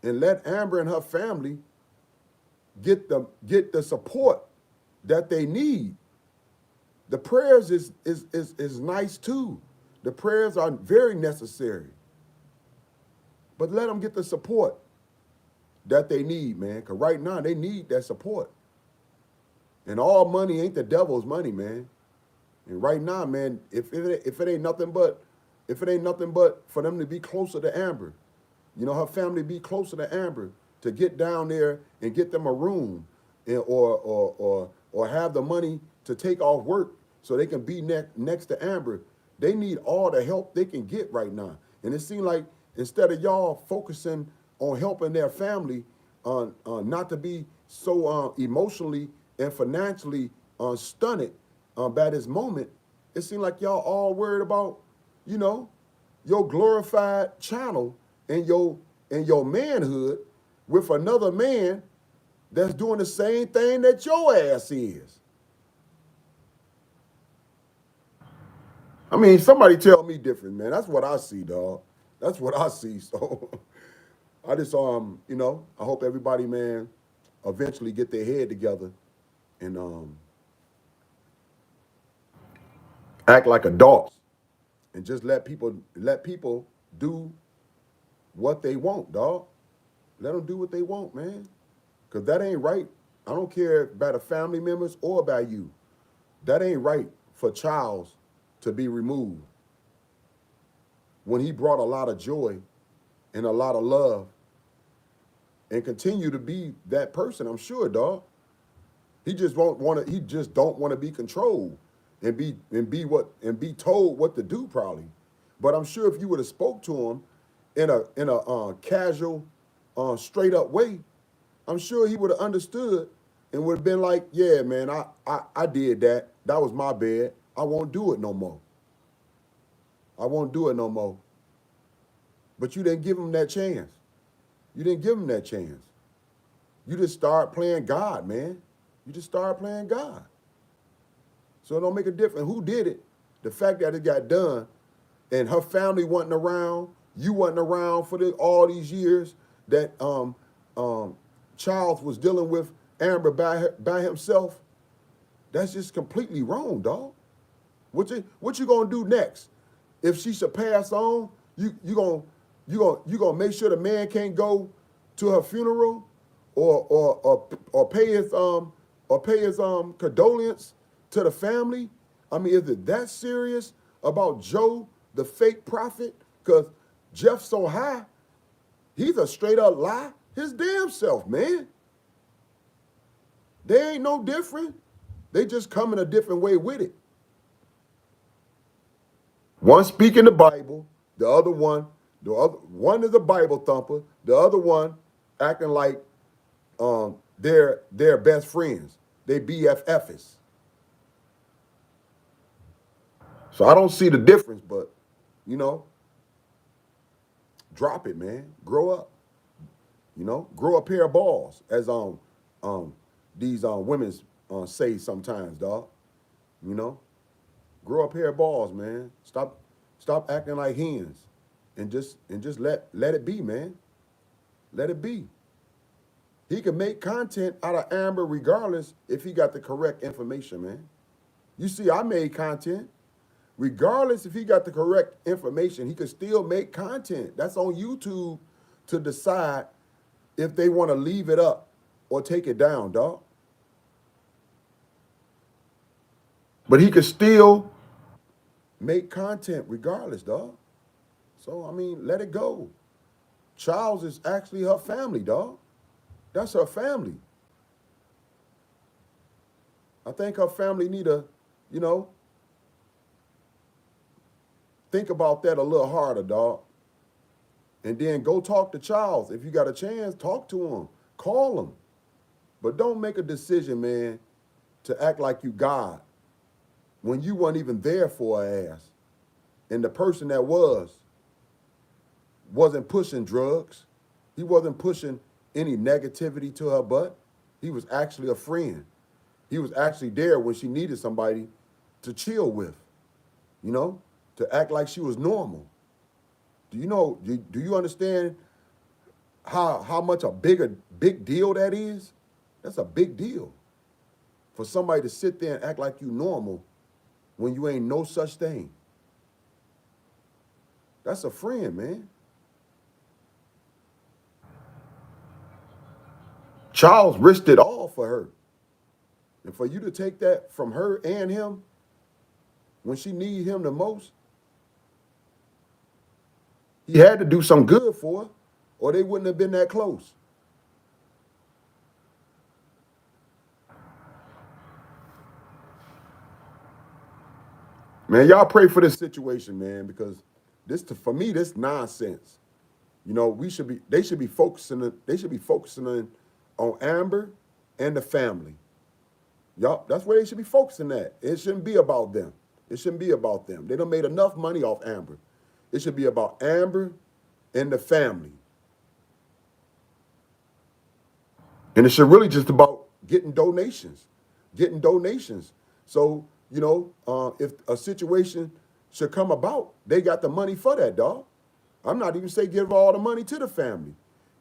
And let Amber and her family get the support that they need. The prayers is nice too. The prayers are very necessary. But let them get the support that they need, man. Because right now they need that support. And all money ain't the devil's money, man. And right now, man, if it ain't nothing but for them to be closer to Amber, her family be closer to Amber, to get down there and get them a room, or or have the money to take off work so they can be next to Amber. They need all the help they can get right now. And it seems like instead of y'all focusing on helping their family, not to be so emotionally and financially stunted by this moment, it seems like y'all all worried about, you know, your glorified channel and your manhood with another man that's doing the same thing that your ass is. I mean, somebody tell me different, man. That's what I see, dog. That's what I see. So I just you know, I hope everybody, man, eventually get their head together and act like adults and just let people do what they want, dog. Let them do what they want, man. Cause that ain't right. I don't care about the family members or about you. That ain't right for Charles to be removed when he brought a lot of joy and a lot of love and continue to be that person, I'm sure, dog. He just won't want to, he just don't want to be controlled and be told what to do, probably. But I'm sure if you would have spoke to him in a casual, straight up way, I'm sure he would have understood and would have been like, yeah, man, I did that. That was my bad. I won't do it no more. I won't do it no more. But you didn't give him that chance. You didn't give him that chance. You just start playing God, man. You just start playing God. So it don't make a difference who did it. The fact that it got done and her family wasn't around, you wasn't around for all these years that Charles was dealing with Amber by himself, that's just completely wrong, dog. What you gonna do next? If she should pass on, you gonna make sure the man can't go to her funeral or pay his condolence to the family? I mean, is it that serious about Joe, the fake prophet? Because Jeff so high, he's a straight up lie his damn self, man. They ain't no different. They just come in a different way with it. One speaking the Bible, the other one is a Bible thumper, the other one acting like they're best friends. They BFFs. So I don't see the difference, but you know, drop it, man. Grow up. You know, grow a pair of balls, as these women say sometimes, dog. You know, grow a pair of balls, man. Stop acting like hens, and just let it be, man. Let it be. He can make content out of Amber regardless if he got the correct information, man. You see, I made content. Regardless if he got the correct information, he could still make content. That's on YouTube to decide if they want to leave it up or take it down, dog. But he could still make content regardless, dog. So, I mean, let it go. Charles is actually her family, dog. That's her family. I think her family need to, you know, think about that a little harder, dog. And then go talk to Charles. If you got a chance, talk to him. Call him. But don't make a decision, man, to act like you God when you weren't even there for her ass. And the person that wasn't pushing drugs. He wasn't pushing any negativity to her butt. He was actually a friend. He was actually there when she needed somebody to chill with, you know, to act like she was normal. Do you understand how much a big deal that is? That's a big deal. For somebody to sit there and act like you normal when you ain't no such thing. That's a friend, man. Charles risked it all for her. And for you to take that from her and him when she needed him the most, he had to do some good for her, or they wouldn't have been that close. Man, y'all pray for this situation, man, because for me, this nonsense. You know, they should be focusing on Amber and the family. Y'all, that's where they should be focusing at. It shouldn't be about them. It shouldn't be about them. They done made enough money off Amber. It should be about Amber and the family. And it should really just about getting donations. So, you know, if a situation should come about, they got the money for that, dog. I'm not even saying give all the money to the family,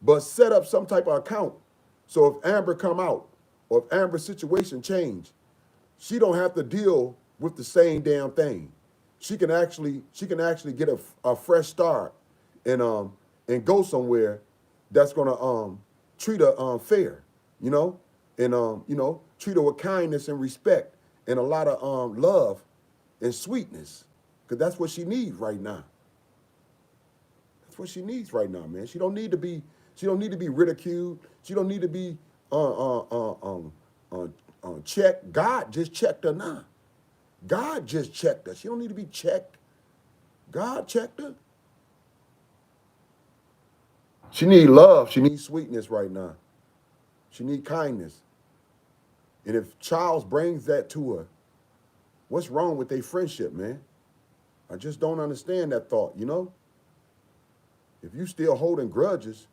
but set up some type of account. So if Amber come out or if Amber's situation change, she don't have to deal with the same damn thing. She can actually get a fresh start and go somewhere that's gonna treat her fair, you know, and you know, treat her with kindness and respect and a lot of love and sweetness, because that's what she needs right now. That's what she needs right now, man. She don't need to be ridiculed. She don't need to be checked. God just checked her now. God just checked her. She don't need to be checked. God checked her. She need love. She needs sweetness right now. She need kindness. And if Charles brings that to her, what's wrong with their friendship, man? I just don't understand that thought, you know? If you still holding grudges,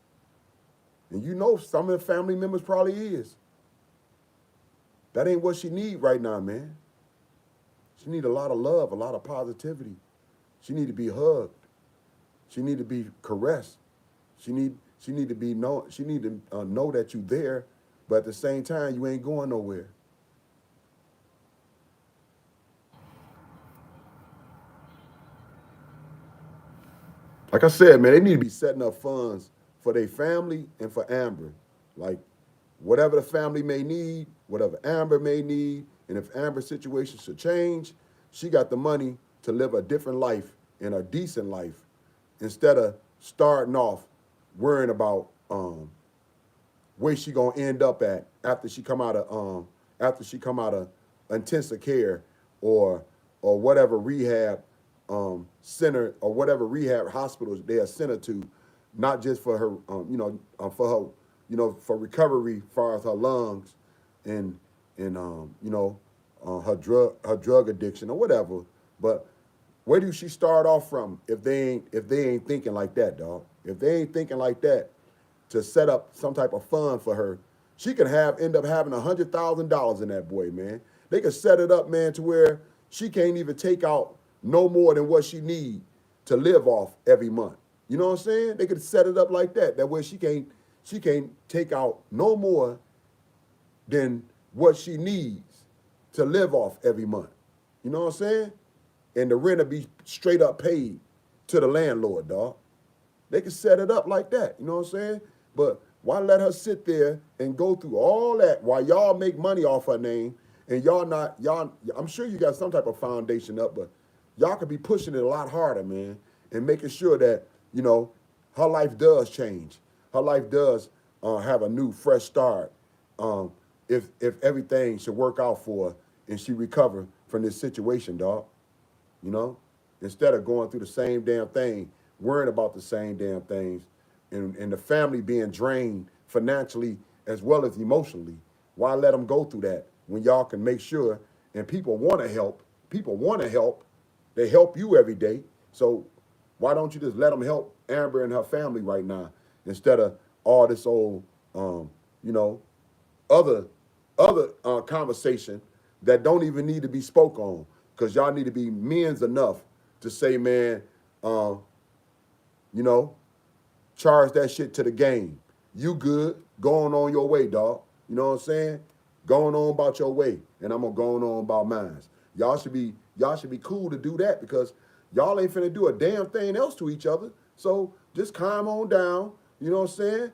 and you know some of the family members probably is, that ain't what she need right now, man. She need a lot of love, a lot of positivity. She need to be hugged. She need to be caressed. She need to be know. She need to know that you there, but at the same time, you ain't going nowhere. Like I said, man, they need to be setting up funds for their family and for Amber. Like, whatever the family may need, whatever Amber may need, and if Amber's situation should change, she got the money to live a different life and a decent life instead of starting off worrying about where she gonna end up at after she come out of intensive care or whatever rehab center or whatever rehab hospitals they are sent her to, not just for her for her for recovery as far as her lungs and her drug addiction or whatever. But where do she start off from if they ain't thinking like that, dog? If they ain't thinking like that to set up some type of fund for her, she can end up having $100,000 in that boy, man. They could set it up, man, to where she can't even take out no more than what she need to live off every month. You know what I'm saying? They could set it up like that. That way she can't take out no more than what she needs to live off every month. You know what I'm saying? And the rent will be straight up paid to the landlord, dog. They can set it up like that. You know what I'm saying? But why let her sit there and go through all that while y'all make money off her name and I'm sure you got some type of foundation up, but y'all could be pushing it a lot harder, man, and making sure that, you know, her life does change. Her life does have a new, fresh start. If everything should work out for her and she recover from this situation, dog, you know, instead of going through the same damn thing, worrying about the same damn things, and the family being drained financially as well as emotionally. Why let them go through that when y'all can make sure, and people want to help. People want to help. They help you every day. So why don't you just let them help Amber and her family right now instead of all this old, other conversation that don't even need to be spoke on, because y'all need to be men's enough to say, man, charge that shit to the game. You good, going on your way, dog. You know what I'm saying? Going on about your way, and I'm gonna go on about mine. Y'all should be cool to do that, because y'all ain't finna do a damn thing else to each other. So just calm on down, you know what I'm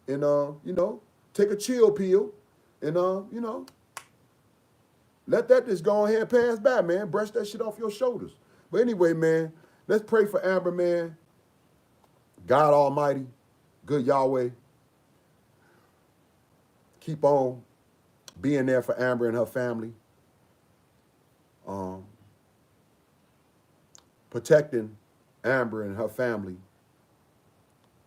saying? Take a chill pill and let that just go ahead and pass by, man. Brush that shit off your shoulders. But anyway, man, let's pray for Amber, man. God Almighty, good Yahweh, keep on being there for Amber and her family. protecting Amber and her family,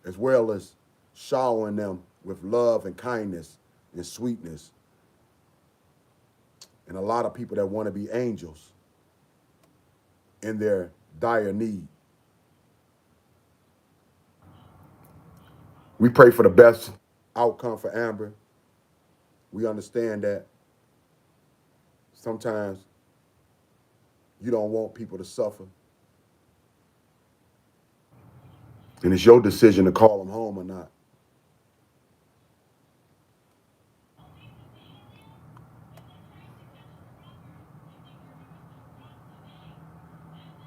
as well as showering them with love and kindness and sweetness. And a lot of people that want to be angels in their dire need. We pray for the best outcome for Amber. We understand that sometimes you don't want people to suffer. And it's your decision to call them home or not.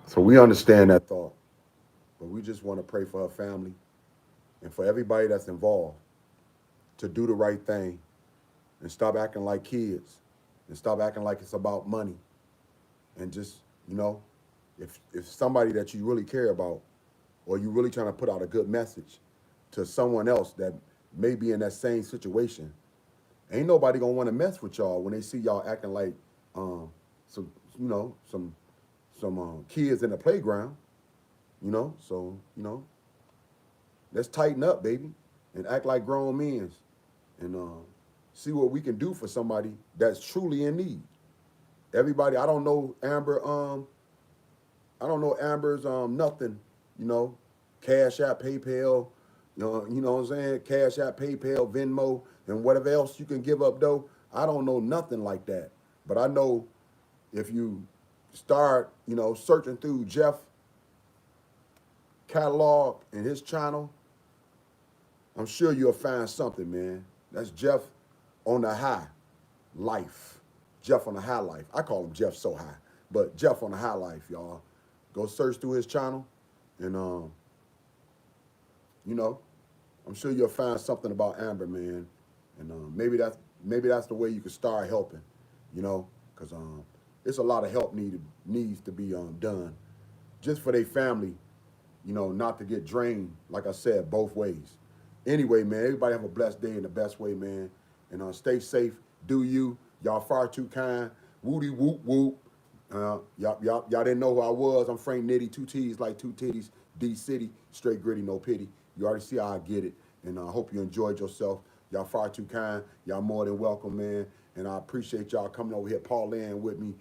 So we understand that thought, but we just want to pray for her family and for everybody that's involved to do the right thing and stop acting like kids and stop acting like it's about money. And just, if somebody that you really care about or you really trying to put out a good message to someone else that may be in that same situation, ain't nobody gonna want to mess with y'all when they see y'all acting like some kids in the playground, So let's tighten up, baby, and act like grown men, and see what we can do for somebody that's truly in need. Everybody, I don't know Amber's nothing, Cash App, PayPal, you know what I'm saying? Cash App, PayPal, Venmo, and whatever else you can give up though. I don't know nothing like that. But I know if you start, searching through Jeff catalog and his channel, I'm sure you'll find something, man. That's Jeff on the high life. Jeff on the high life. I call him Jeff so high, but Jeff on the high life, y'all. Go search through his channel, and I'm sure you'll find something about Amber, man. And maybe that's the way you can start helping, because it's a lot of help needs to be done, just for their family, not to get drained. Like I said, both ways. Anyway, man, everybody have a blessed day in the best way, man. And stay safe. Do you? Y'all far too kind. Woody whoop whoop. Y'all didn't know who I was. I'm Frank Nitty, 2 T's like 2 titties. D City, straight gritty, no pity. You already see how I get it. And I hope you enjoyed yourself. Y'all far too kind. Y'all more than welcome, man. And I appreciate y'all coming over here, parlaying with me,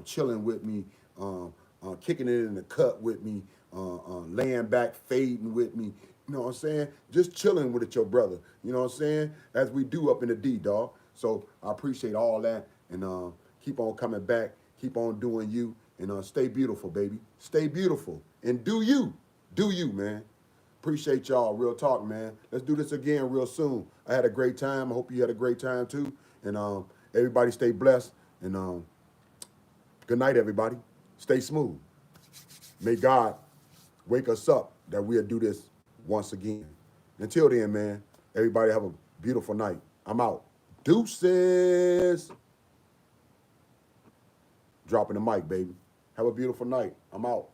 chilling with me, kicking it in the cut with me, laying back, fading with me. You know what I'm saying? Just chilling with your brother. You know what I'm saying? As we do up in the D, dog. So I appreciate all that. And keep on coming back. Keep on doing you. And stay beautiful, baby. Stay beautiful. And do you. Do you, man. Appreciate y'all. Real talk, man. Let's do this again real soon. I had a great time. I hope you had a great time, too. And everybody stay blessed. And good night, everybody. Stay smooth. May God wake us up that we'll do this once again. Until then, man, everybody have a beautiful night. I'm out. Deuces. Dropping the mic, baby. Have a beautiful night. I'm out.